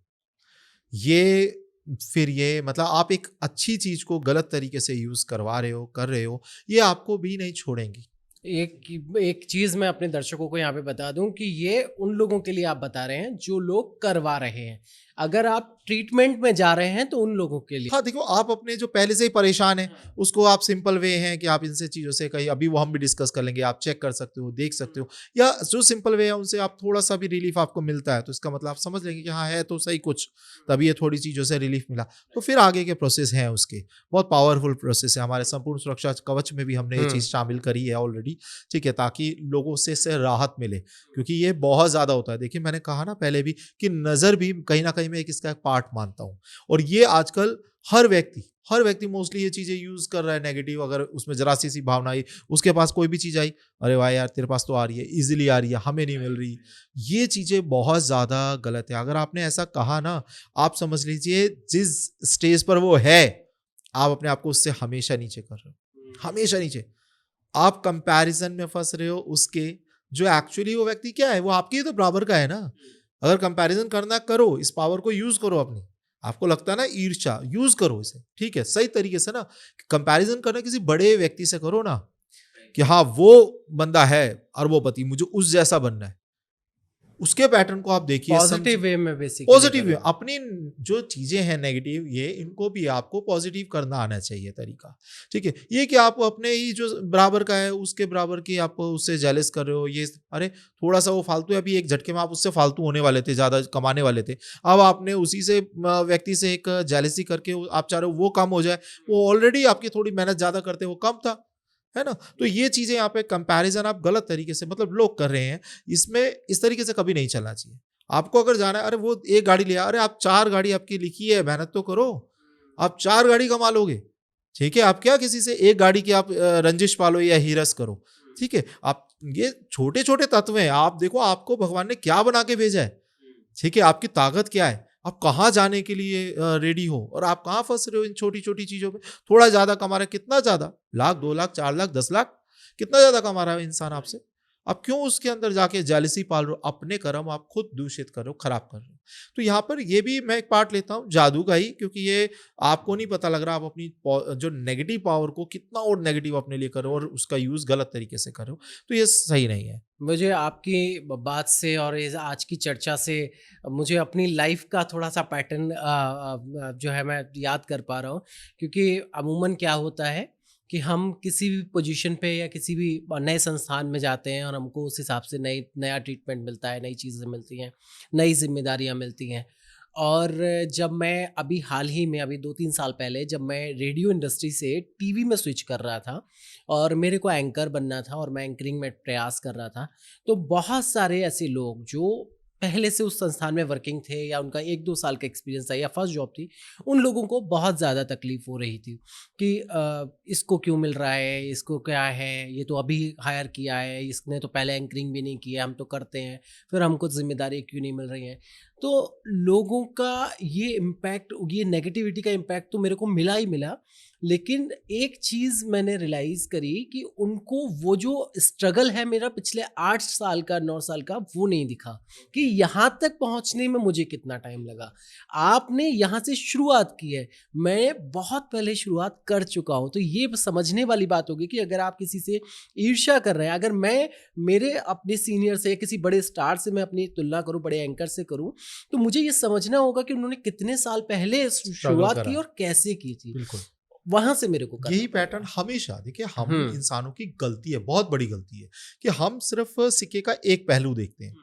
ये फिर ये मतलब आप एक अच्छी चीज को गलत तरीके से यूज करवा रहे हो, कर रहे हो, ये आपको भी नहीं छोड़ेंगी। एक चीज मैं अपने दर्शकों को यहाँ पे बता दूं कि ये उन लोगों के लिए आप बता रहे हैं जो लोग करवा रहे हैं। अगर आप ट्रीटमेंट में जा रहे हैं तो उन लोगों के लिए। हाँ देखो, आप अपने जो पहले से ही परेशान है उसको आप सिंपल वे हैं कि आप इनसे चीज़ों से कहीं, अभी वो हम भी डिस्कस कर लेंगे, आप चेक कर सकते हो, देख सकते हो, या जो सिंपल वे है उनसे आप थोड़ा सा भी रिलीफ आपको मिलता है तो इसका मतलब आप समझ लेंगे कि हाँ है तो सही कुछ, तभी ये थोड़ी चीज़ों से रिलीफ मिला। तो फिर आगे के प्रोसेस हैं उसके, बहुत पावरफुल प्रोसेस है। हमारे संपूर्ण सुरक्षा कवच में भी हमने ये चीज़ शामिल करी है ऑलरेडी, ठीक है, ताकि लोगों से इससे राहत मिले, क्योंकि ये बहुत ज़्यादा होता है। देखिए मैंने कहा ना पहले भी कि नज़र भी कहीं ना कहीं मैं इसका एक पार्ट मानता हूँ, और ये आजकल हर व्यक्ति मोस्टली ये चीजें यूज कर रहा है नेगेटिव। अगर उसमें जरा सी भावना आई, उसके पास कोई भी चीज आई, अरे वाह यार तेरे पास तो आ रही है, इजीली आ रही है, हमें नहीं मिल रही। ये चीजें बहुत ज्यादा गलत है। अगर आपने ऐसा कहा ना, आप समझ लीजिए जिस स्टेज पर वो है, आप अपने आप को उससे हमेशा नीचे कर रहे हो, हमेशा नीचे। आप कंपैरिजन में फंस रहे हो उसके, जो एक्चुअली वो व्यक्ति क्या है, वो आपके ही तो बराबर का है ना। अगर कंपैरिजन करना करो, इस पावर को यूज करो अपनी। आपको लगता है ना ईर्ष्या, यूज करो इसे, ठीक है, सही तरीके से ना। कंपैरिजन करना किसी बड़े व्यक्ति से करो ना, कि हाँ वो बंदा है अरबोपति, मुझे उस जैसा बनना है, उसके पैटर्न को आप देखिए, पॉजिटिव वे में बेसिकली पॉजिटिव वे। अपनी जो चीजें हैं नेगेटिव, ये इनको भी आपको पॉजिटिव करना आना चाहिए तरीका, ठीक है। ये कि आप अपने ही जो बराबर का है उसके बराबर की आप उससे जेलस कर रहे हो, ये अरे थोड़ा सा वो फालतू है, अभी एक झटके में आप उससे फालतू होने वाले थे, ज्यादा कमाने वाले थे, अब आपने उसी से व्यक्ति से एक जेलसी करके आप चाह रहे हो वो कम हो जाए, वो ऑलरेडी आपकी थोड़ी मेहनत ज्यादा करते वो कम था, है ना। तो ये चीजें यहाँ पे कंपैरिजन आप गलत तरीके से मतलब लोग कर रहे हैं, इसमें इस तरीके से कभी नहीं चलना चाहिए। आपको अगर जाना है, अरे वो एक गाड़ी लिया, अरे आप 4 गाड़ी आपकी लिखी है, मेहनत तो करो, आप 4 गाड़ी कमा लोगे, ठीक है। आप क्या किसी से एक गाड़ी की आप रंजिश पालो या हीरस करो, ठीक है। आप ये छोटे छोटे तत्व हैं, आप देखो आपको भगवान ने क्या बना के भेजा है, ठीक है, आपकी ताकत क्या है, आप कहाँ जाने के लिए रेडी हो, और आप कहाँ फंस रहे हो इन छोटी छोटी चीजों में। थोड़ा ज्यादा कमा रहा है, कितना ज्यादा, लाख 2 लाख 4 लाख 10 लाख, कितना ज्यादा कमा रहा है इंसान आपसे, आप क्यों उसके अंदर जाके जेलसी पाल रहे हो। अपने कर्म आप खुद दूषित कर रहे हो, खराब कर रहे हो। तो यहाँ पर ये भी मैं एक पार्ट लेता हूँ जादू का ही, क्योंकि ये आपको नहीं पता लग रहा आप अपनी जो नेगेटिव पावर को कितना और नेगेटिव अपने लिए करो और उसका यूज गलत तरीके से करो, तो ये सही नहीं है। मुझे आपकी बात से और इस आज की चर्चा से मुझे अपनी लाइफ का थोड़ा सा पैटर्न जो है मैं याद कर पा रहा हूँ, क्योंकि अमूमन क्या होता है कि हम किसी भी पोजीशन पे या किसी भी नए संस्थान में जाते हैं और हमको उस हिसाब से नया ट्रीटमेंट मिलता है, नई चीज़ें मिलती हैं, नई जिम्मेदारियाँ मिलती हैं। और जब मैं अभी हाल ही में अभी 2-3 साल पहले जब मैं रेडियो इंडस्ट्री से टीवी में स्विच कर रहा था और मेरे को एंकर बनना था और मैं एंकरिंग में प्रयास कर रहा था, तो बहुत सारे ऐसे लोग जो पहले से उस संस्थान में वर्किंग थे या उनका 1-2 साल का एक्सपीरियंस था या फर्स्ट जॉब थी, उन लोगों को बहुत ज़्यादा तकलीफ़ हो रही थी कि इसको क्यों मिल रहा है, इसको क्या है, ये तो अभी हायर किया है, इसने तो पहले एंकरिंग भी नहीं किया, हम तो करते हैं, फिर हमको ज़िम्मेदारी क्यों नहीं मिल रही है। तो लोगों का ये इम्पैक्ट, ये नेगेटिविटी का इम्पैक्ट तो मेरे को मिला ही मिला, लेकिन एक चीज़ मैंने रियलाइज़ करी कि उनको वो जो स्ट्रगल है मेरा पिछले 8 साल का 9 साल का, वो नहीं दिखा कि यहाँ तक पहुँचने में मुझे कितना टाइम लगा। आपने यहाँ से शुरुआत की है, मैं बहुत पहले शुरुआत कर चुका हूँ। तो ये समझने वाली बात होगी कि अगर आप किसी से ईर्ष्या कर रहे हैं, अगर मैं मेरे अपने सीनियर से, किसी बड़े स्टार से मैं अपनी तुलना करूँ, बड़े एंकर से करूँ, तो मुझे ये समझना होगा कि उन्होंने कितने साल पहले शुरुआत की और कैसे की थी। बिल्कुल, वहां से मेरे को यही पैटर्न हमेशा देखिए, हम इंसानों की गलती है, बहुत बड़ी गलती है कि हम सिर्फ सिक्के का एक पहलू देखते हैं,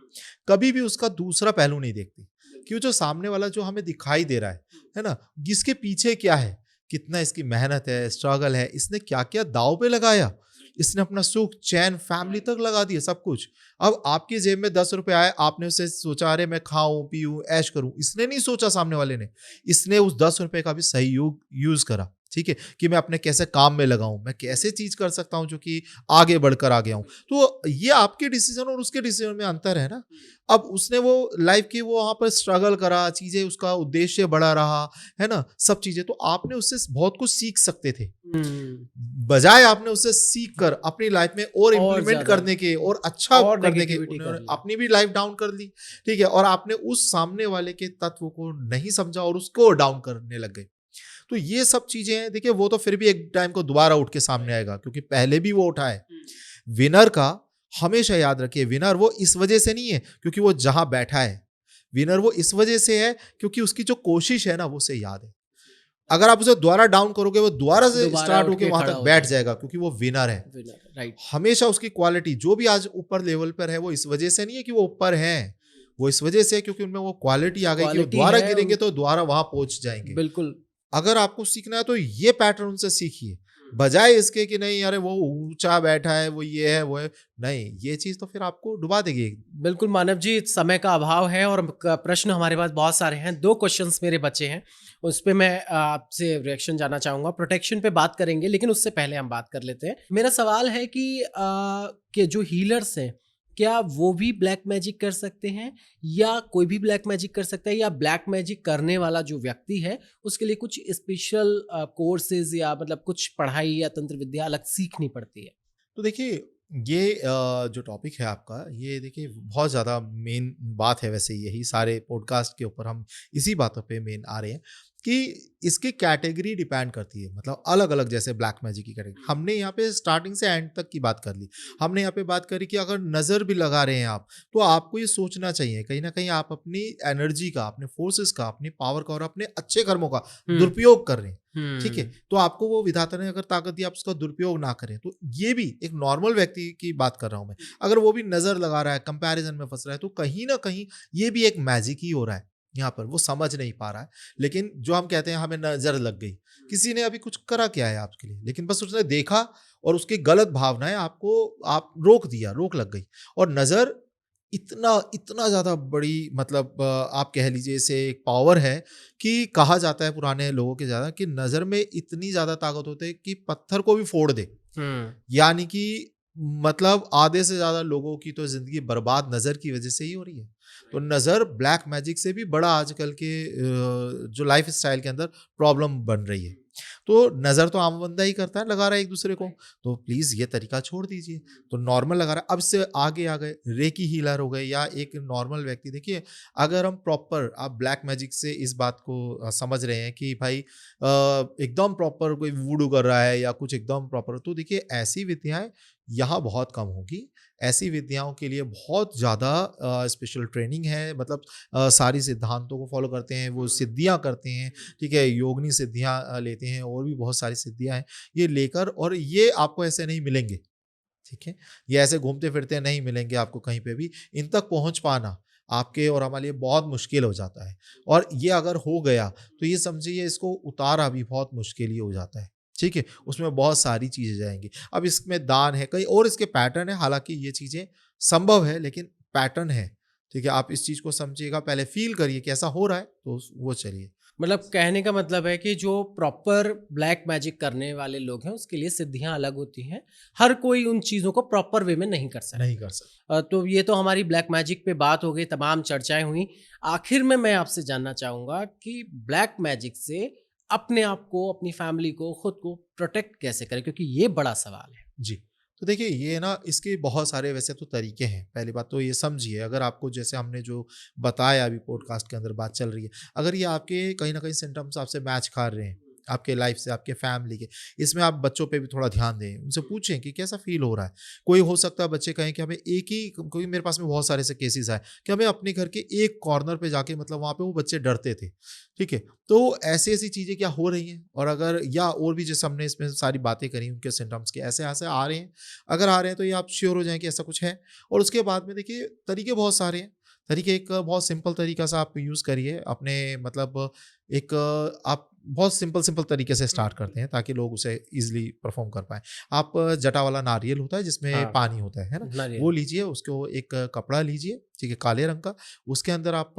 कभी भी उसका दूसरा पहलू नहीं देखते। क्यों, जो सामने वाला जो हमें दिखाई दे रहा है ना, इसके पीछे क्या है, कितना इसकी मेहनत है, स्ट्रगल है, इसने क्या क्या दाव पे लगाया, इसने अपना सुख चैन फैमिली तक लगा दिया, सब कुछ। अब आपकी जेब में 10 रुपए आए, आपने उसे सोचा अरे मैं खाऊं पीऊं ऐश करूं, इसने नहीं सोचा सामने वाले ने, इसने उस 10 रुपए का भी सही यूज करा, ठीक है, कि मैं अपने कैसे काम में लगाऊं, मैं कैसे चीज कर सकता हूं जो कि आगे बढ़कर आगे आऊं। तो ये आपके डिसीजन और उसके डिसीजन में अंतर है ना। अब उसने वो लाइफ की वो वहां पर स्ट्रगल करा, चीजें उसका उद्देश्य बड़ा रहा, है ना, सब चीजें, तो आपने उससे बहुत कुछ सीख सकते थे, बजाय आपने उससे सीख कर अपनी लाइफ में और और इम्प्लीमेंट ज्यादा करने के और अच्छा और करने के, नेगेटिविटी कर उन्होंने ली। अपनी भी लाइफ डाउन कर ली। ठीक है, और आपने उस सामने वाले के तत्व को नहीं समझा और उसको डाउन करने लग गए। तो ये सब चीजें हैं, देखिए वो तो फिर भी एक टाइम को दोबारा उठ के सामने आएगा, क्योंकि पहले भी वो उठा है। विनर का हमेशा याद रखिए, विनर वो इस वजह से नहीं है क्योंकि वो जहां बैठा है, विनर वो इस वजह से है क्योंकि उसकी जो कोशिश है ना वो उसे याद है। अगर आप उसे दोबारा डाउन करोगे, वो दोबारा से दोबारा स्टार्ट उठ होके के वहां खड़ा तक हो बैठ जाएगा। जाएगा, क्योंकि वो विनर है। Winner, right. हमेशा उसकी क्वालिटी जो भी आज ऊपर लेवल पर है, वो इस वजह से नहीं है कि वो ऊपर है, वो इस वजह से है क्योंकि उनमें वो क्वालिटी आ गई कि वो क्वालिटी दोबारा है गिरेंगे तो दोबारा वहां पहुंच जाएंगे। बिल्कुल। अगर आपको सीखना है तो ये पैटर्न उनसे सीखिए, बजाय इसके कि नहीं अरे वो ऊंचा बैठा है, वो ये है वो है। नहीं, ये चीज तो फिर आपको डुबा देगी। बिल्कुल मानव जी, समय का अभाव है और प्रश्न हमारे पास बहुत सारे हैं। 2 क्वेश्चंस मेरे बचे हैं, उस पे मैं आपसे रिएक्शन जानना चाहूँगा। प्रोटेक्शन पे बात करेंगे, लेकिन उससे पहले हम बात कर लेते हैं। मेरा सवाल है कि जो हीलर्स हैं, क्या वो भी ब्लैक मैजिक कर सकते हैं, या कोई भी ब्लैक मैजिक कर सकता है, या ब्लैक मैजिक करने वाला जो व्यक्ति है उसके लिए कुछ स्पेशल कोर्सेज या मतलब कुछ पढ़ाई या तंत्र विद्या अलग सीखनी पड़ती है? तो देखिए, ये जो टॉपिक है आपका, ये देखिए बहुत ज़्यादा मेन बात है। वैसे यही सारे पॉडकास्ट के ऊपर हम इसी बातों पे मेन आ रहे हैं कि इसकी कैटेगरी डिपेंड करती है, मतलब अलग अलग, जैसे ब्लैक मैजिक की कैटेगरी हमने यहाँ पे स्टार्टिंग से एंड तक की बात कर ली। हमने यहाँ पे बात करी कि अगर नज़र भी लगा रहे हैं आप, तो आपको ये सोचना चाहिए कहीं ना कहीं आप अपनी एनर्जी का, अपने फोर्सेस का, अपनी पावर का और अपने अच्छे कर्मों का हम्म। दुरुपयोग कर रहे हैं। ठीक है, हम्म। तो आपको वो विधाता ने अगर ताकत दी, आप उसका दुरुपयोग ना करें। तो ये भी एक नॉर्मल व्यक्ति की बात कर रहा हूं मैं, अगर वो भी नजर लगा रहा है, कंपैरिजन में फंस रहा है, तो कहीं ना कहीं ये भी एक मैजिक ही हो रहा है यहाँ पर, वो समझ नहीं पा रहा है। लेकिन जो हम कहते हैं हमें नजर लग गई, किसी ने अभी कुछ करा क्या है आपके लिए, लेकिन बस उसने देखा और उसकी गलत भावनाएं आपको, आप रोक दिया, रोक लग गई। और नजर इतना इतना ज्यादा बड़ी, मतलब आप कह लीजिए इसे एक पावर है कि कहा जाता है पुराने लोगों के ज्यादा कि नजर में इतनी ज्यादा ताकत होती है कि पत्थर को भी फोड़ दे। हम्म। यानी कि मतलब आधे से ज्यादा लोगों की तो जिंदगी बर्बाद नजर की वजह से ही हो रही है। तो नजर ब्लैक मैजिक से भी बड़ा आजकल के जो लाइफ स्टाइल के अंदर प्रॉब्लम बन रही है। तो नजर तो आम बंदा ही करता है, लगा रहा है एक दूसरे को। तो प्लीज ये तरीका छोड़ दीजिए। तो नॉर्मल लगा रहा है, अब से आगे आ गए रेकी हीलर हो गए या एक नॉर्मल व्यक्ति। देखिए, अगर हम प्रॉपर, आप ब्लैक मैजिक से इस बात को समझ रहे हैं कि भाई एकदम प्रॉपर कोई वुडू कर रहा है या कुछ एकदम प्रॉपर, तो देखिए ऐसी विद्याएं यहाँ बहुत कम होगी। ऐसी विद्याओं के लिए बहुत ज़्यादा स्पेशल ट्रेनिंग है, मतलब सारी सिद्धांतों को फॉलो करते हैं, वो सिद्धियाँ करते हैं। ठीक है, योगनी सिद्धियाँ लेते हैं, और भी बहुत सारी सिद्धियाँ हैं ये लेकर, और ये आपको ऐसे नहीं मिलेंगे। ठीक है, ये ऐसे घूमते फिरते नहीं मिलेंगे आपको कहीं पे भी। इन तक पहुंच पाना आपके और हमारे लिए बहुत मुश्किल हो जाता है, और ये अगर हो गया तो ये समझिए इसको उतारा भी बहुत मुश्किल ही हो जाता है। ठीक है, उसमें बहुत सारी चीजें जाएंगी। अब इसमें दान है, कई और इसके पैटर्न है, हालांकि ये चीजें संभव है लेकिन पैटर्न है। ठीक है, आप इस चीज को समझिएगा, पहले फील करिए कि ऐसा हो रहा है तो वो चलिए। मतलब कहने का मतलब है कि जो प्रॉपर ब्लैक मैजिक करने वाले लोग हैं उसके लिए सिद्धियां अलग होती हैं। हर कोई उन चीज़ों को प्रॉपर वे में नहीं कर सकता। नहीं कर सकते। तो ये तो हमारी ब्लैक मैजिक पे बात हो गई, तमाम चर्चाएं हुई। आखिर में मैं आपसे जानना चाहूँगा कि ब्लैक मैजिक से अपने आप को, अपनी फैमिली को, खुद को प्रोटेक्ट कैसे करें, क्योंकि ये बड़ा सवाल है। जी, तो देखिए ये ना, इसके बहुत सारे वैसे तो तरीके हैं। पहली बात तो ये समझिए, अगर आपको जैसे हमने जो बताया अभी पॉडकास्ट के अंदर बात चल रही है, अगर ये आपके कहीं ना कहीं सिम्टम्स आपसे मैच खा रहे हैं, आपके लाइफ से, आपके फैमिली के, इसमें आप बच्चों पे भी थोड़ा ध्यान दें, उनसे पूछें कि कैसा फील हो रहा है। कोई हो सकता है बच्चे कहें कि हमें एक ही, कोई मेरे पास में बहुत सारे ऐसे केसेस आए कि हमें अपने घर के एक कॉर्नर पे जाके, मतलब वहाँ पे वो बच्चे डरते थे। ठीक है, तो ऐसी ऐसी चीज़ें क्या हो रही हैं, और अगर या और भी जैसे हमने इसमें सारी बातें करी, उनके सिम्टम्स के ऐसे ऐसे आ रहे हैं, अगर आ रहे हैं तो ये आप श्योर हो जाएं कि ऐसा कुछ है। और उसके बाद में देखिए तरीके बहुत सारे हैं। तरीके, एक बहुत सिंपल तरीका सा आप यूज़ करिए अपने, मतलब एक आप बहुत सिंपल तरीके से स्टार्ट करते हैं ताकि लोग उसे इजीली परफॉर्म कर पाए। आप जटा वाला नारियल होता है जिसमें हाँ, पानी होता है ना? नारियल। वो लीजिए, उसको एक कपड़ा लीजिए, ठीक है, काले रंग का। उसके अंदर आप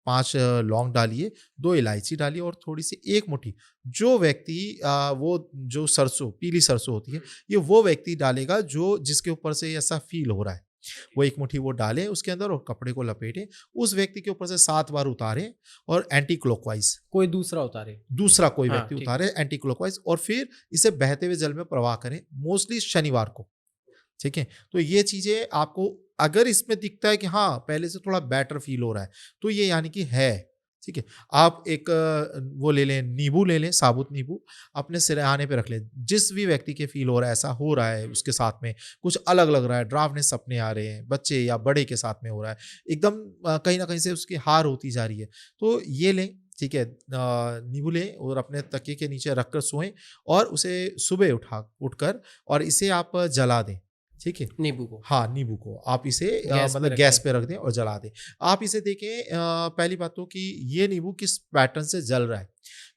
5 लौंग डालिए, 2 इलायची डालिए और थोड़ी-सी 1 मुट्ठी जो व्यक्ति वो जो सरसों, पीली सरसों होती है, ये वो व्यक्ति डालेगा जो जिसके ऊपर से ऐसा फ़ील हो रहा है। वो 1 मुट्ठी वो डालें उसके अंदर और कपड़े को लपेटें, उस व्यक्ति के ऊपर से 7 बार उतारें और एंटी क्लॉकवाइज़ कोई दूसरा उतारे। दूसरा कोई हाँ, व्यक्ति ठीक। उतारे एंटी क्लॉकवाइज़ और फिर इसे बहते हुए जल में प्रवाह करें, मोस्टली शनिवार को, ठीक है? तो ये चीज़ें आपको अगर इसमें दिखता है कि हाँ, पहले से थोड़ा बेटर फ़ील हो रहा है, तो ये यानी कि है, ठीक है? आप एक वो ले लें, नींबू ले लें, साबुत नींबू, अपने सिरहाने पे रख लें। जिस भी व्यक्ति के फ़ील हो रहा है, ऐसा हो रहा है उसके साथ में, कुछ अलग लग रहा है, डरावने सपने आ रहे हैं, बच्चे या बड़े के साथ में हो रहा है, एकदम कहीं न कहीं से उसकी हार होती जा रही है, तो ये लें, ठीक है? नींबू लें और अपने तकिए के नीचे रखकर सोएँ और उसे सुबह उठकर और इसे आप जला दें, ठीक है? नींबू को हाँ, नींबू को आप इसे गैस पे मतलब रख गैस के। पे रख दें और जला दें। आप इसे देखें पहली बात तो कि ये नींबू किस पैटर्न से जल रहा है,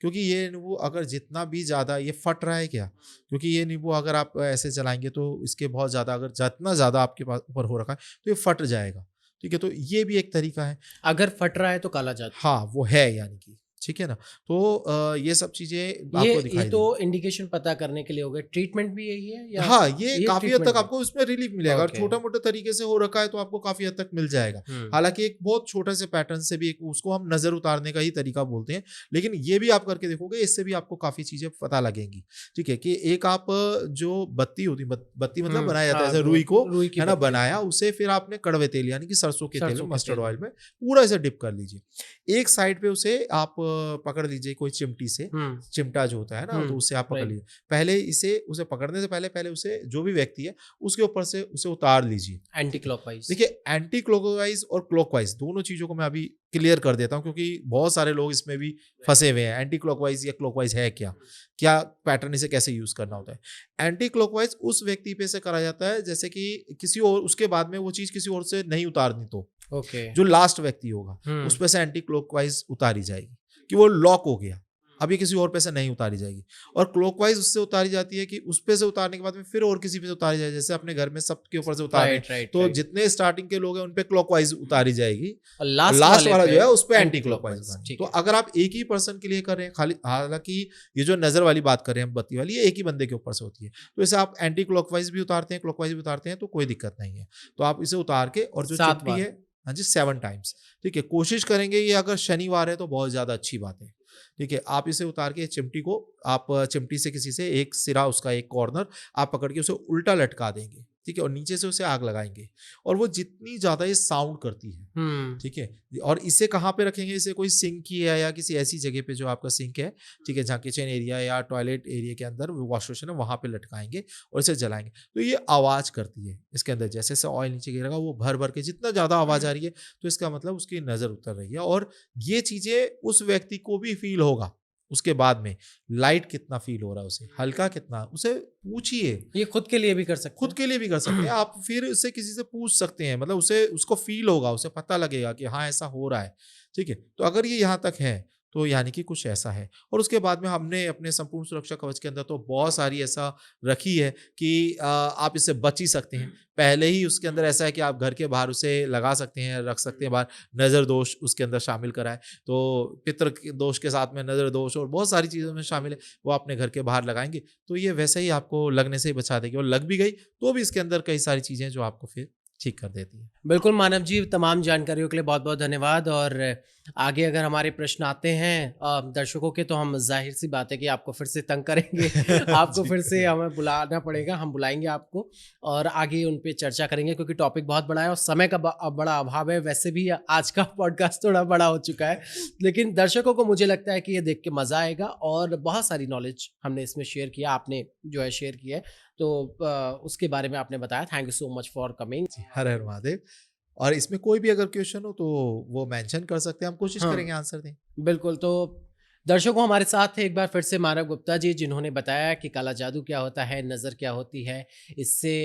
क्योंकि ये नींबू अगर जितना भी ज़्यादा ये फट रहा है क्या? क्योंकि ये नींबू अगर आप ऐसे जलाएँगे तो इसके बहुत ज़्यादा अगर जितना ज़्यादा आपके पास ऊपर हो रखा है, तो ये फट जाएगा, ठीक है? तो ये भी एक तरीका है। अगर फट रहा है तो काला जादू। हाँ, वो है यानी कि, ठीक है ना? तो ये सब चीज़ें आपको ये दिखाई तो देंगी। इंडिकेशन पता करने के लिए हो गया। ट्रीटमेंट भी यही है या हाँ, ये ये काफ़ी हद ट्रीटमेंट तक है? आपको उसमें रिलीफ़ मिलेगा और ओके। छोटा-मोटा तरीके से हो रखा है तो आपको काफ़ी हद तक मिल जाएगा। हुँ, हालाँकि एक बहुत छोटे से पैटर्न से भी एक उसको हम नज़र उतारने का ही तरीका बोलते हैं, लेकिन ये भी आप करके देखोगे इससे भी आपको काफ़ी चीज़ें पता लगेंगी, ठीक है? कि एक आप जो बत्ती होती है बत्ती मतलब हुँ, बनाया जाता है हाँ, जैसे वो रुई को, रुई की है ना? पत्ती होती बनाया है। उसे फिर आपने कड़वे तेल यानी कि सरसों के तेल सरसों में, के मस्टर्ड तेल ऑयल में। में पूरा इसे डिप कर लीजिए। एक साइड पे उसे आप पकड़ लीजिए कोई चिमटी से, हुँ, चिमटा जो होता है ना, तो हुँ, उससे आप पकड़ राइट। लीजिए। पहले उसे पकड़ने से पहले उसे जो भी व्यक्ति है, उसके ऊपर से उसे उतार लीजिए, एंटी ठीक है? क्लॉकवाइज़। देखिए एंटी क्लॉकवाइज़ और क्लॉकवाइज़ दोनों चीज़ों को मैं अभी क्लियर कर देता हूँ क्योंकि बहुत सारे लोग इसमें भी फँसे हुए हैं। एंटी क्लॉकवाइज़ या क्लॉकवाइज़ है क्या? क्या पैटर्न इसे कैसे यूज़ करना होता है? एंटी क्लॉकवाइज़ उस व्यक्ति पे से करा जाता है जैसे कि किसी और उसके बाद में वो चीज़ किसी और से नहीं उतारनी तो। ओके। जो लास्ट व्यक्ति होगा, हुँ, उस पे से एंटी क्लॉकवाइज़ उतारी जाएगी कि वो लॉक हो गया। अब ये किसी और पे से नहीं उतारी जाएगी और क्लॉकवाइज़ उससे उतारी जाती है कि उस पे से उतारने के बाद में फिर और किसी पे से उतारी जाए। जैसे अपने घर में सबके ऊपर से उतार रहे हैं, राइट, राइट, तो राइट। जितने स्टार्टिंग के लोग हैं, उन पे क्लॉकवाइज़ उतारी जाएगी और और लास्ट लास्ट वाले वाला पे जो है, उस पे एंटी एंटी क्लॉकवाइज़ क्लॉकवाइज़, उतारनी है। ठीक तो है। अगर आप एक ही पर्सन के लिए कर रहे हैं, खाली हालाँकि ये जो नज़र वाली बात कर रहे हैं हम बत्ती वाली, ये एक ही बंदे के ऊपर से होती है। तो इसे आप एंटी क्लॉकवाइज़ भी उतारते हैं, क्लॉकवाइज़ भी उतारते हैं, तो कोई दिक्कत नहीं है। तो आप इसे उतार के और जो 7 चिमटी बार। है, हाँ जी, 7 टाइम्स, ठीक है? कोशिश करेंगे ये अगर शनिवार है तो बहुत ज़्यादा अच्छी बात है, ठीक है? आप इसे उतार के चिमटी को आप चिमटी से किसी से एक सिरा उसका एक कॉर्नर आप पकड़ के उसे उल्टा लटका देंगे, ठीक है? और नीचे से उसे आग लगाएँगे और वो जितनी ज़्यादा ये साउंड करती है, हुँ, ठीक है? और इसे कहाँ पे रखेंगे? इसे कोई सिंक ही है या किसी ऐसी जगह पे जो आपका सिंक है, ठीक है? जहाँ किचन एरिया या टॉयलेट एरिया के अंदर वॉश बेसिन है, वहाँ पे लटकाएँगे और इसे जलाएँगे। तो ये आवाज़ करती है इसके अंदर जैसे-जैसे ऑयल नीचे गिरेगा वो भर-भर के जितना ज़्यादा आवाज़ आ रही है, तो इसका मतलब उसकी नज़र उतर रही है और ये चीज़ें उस व्यक्ति को भी फ़ील होगा। उसके बाद में लाइट कितना फ़ील हो रहा है उसे, हल्का कितना, उसे पूछिए। ये खुद के लिए भी कर सकते खुद हैं। के लिए भी कर सकते हैं। आप फिर उससे किसी से पूछ सकते हैं, मतलब उसे उसको फ़ील होगा, उसे पता लगेगा कि हाँ, ऐसा हो रहा है, ठीक है? तो अगर ये यहाँ तक है, तो यानी कि कुछ ऐसा है और उसके बाद में हमने अपने संपूर्ण सुरक्षा कवच के अंदर तो बहुत सारी ऐसा रखी है कि आप इससे बच ही सकते हैं। पहले ही उसके अंदर ऐसा है कि आप घर के बाहर उसे लगा सकते हैं, रख सकते हैं बाहर, नज़र दोष उसके अंदर शामिल करा है। तो पितृ के दोष के साथ में नज़र दोष और बहुत सारी चीज़ों में शामिल है, वो अपने घर के बाहर लगाएँगे, तो ये वैसे ही आपको लगने से ही बचा देगी और लग भी गई, तो भी इसके अंदर कई सारी चीज़ें हैं जो आपको फिर ठीक कर देती हैं। बिल्कुल मानव जी, तमाम जानकारियों के लिए बहुत-बहुत धन्यवाद और आगे अगर हमारे प्रश्न आते हैं दर्शकों के तो हम ज़ाहिर-सी बात है कि आपको फिर से तंग करेंगे। आपको जी, फिर से धन्यवाद। हमें बुलाना पड़ेगा, हम बुलाएँगे आपको और आगे उन पे चर्चा करेंगे क्योंकि टॉपिक बहुत बड़ा है और समय का बड़ा अभाव है। वैसे भी आज का पॉडकास्ट थोड़ा बड़ा हो चुका है, लेकिन दर्शकों को मुझे लगता है कि ये देख के मज़ा आएगा और बहुत सारी नॉलेज हमने इसमें शेयर किया, आपने जो है शेयर किया है, तो उसके बारे में आपने बताया। Thank you so much for coming. जी, हर हर महादेव। और इसमें कोई भी अगर क्वेश्चन हो तो वो मेंशन कर सकते हैं, हम कोशिश हाँ। करेंगे आंसर दें। बिल्कुल, तो दर्शकों हमारे साथ थे एक बार फिर से मानव गुप्ता जी जिन्होंने बताया कि काला जादू क्या होता है, नज़र क्या होती है, इससे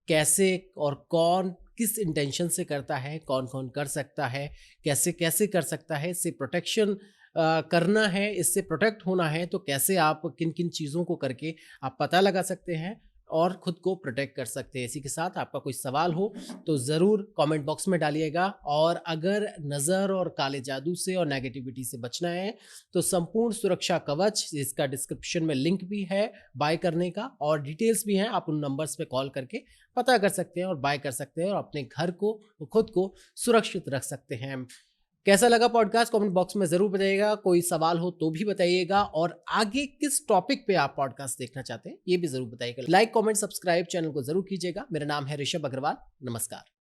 कैसे और कौन किस इंटेंशन से करता है, कौन-कौन कर सकता है, कैसे-कैसे कर सकता है, इससे प्रोटेक्शन करना है, इससे प्रोटेक्ट होना है, तो कैसे आप किन किन चीज़ों को करके आप पता लगा सकते हैं और खुद को प्रोटेक्ट कर सकते हैं। इसी के साथ आपका कोई सवाल हो तो ज़रूर कमेंट बॉक्स में डालिएगा। और अगर नज़र और काले जादू से और नेगेटिविटी से बचना है तो संपूर्ण सुरक्षा कवच, इसका डिस्क्रिप्शन में लिंक भी है बाय करने का और डिटेल्स भी हैं, आप उन नंबर्स पे कॉल करके पता कर सकते हैं और बाय कर सकते हैं और अपने घर को, खुद को सुरक्षित रख सकते हैं। कैसा लगा पॉडकास्ट कमेंट बॉक्स में जरूर बताइएगा। कोई सवाल हो तो भी बताइएगा और आगे किस टॉपिक पे आप पॉडकास्ट देखना चाहते हैं ये भी जरूर बताइएगा। लाइक कमेंट सब्सक्राइब चैनल को जरूर कीजिएगा। मेरा नाम है ऋषभ अग्रवाल। नमस्कार।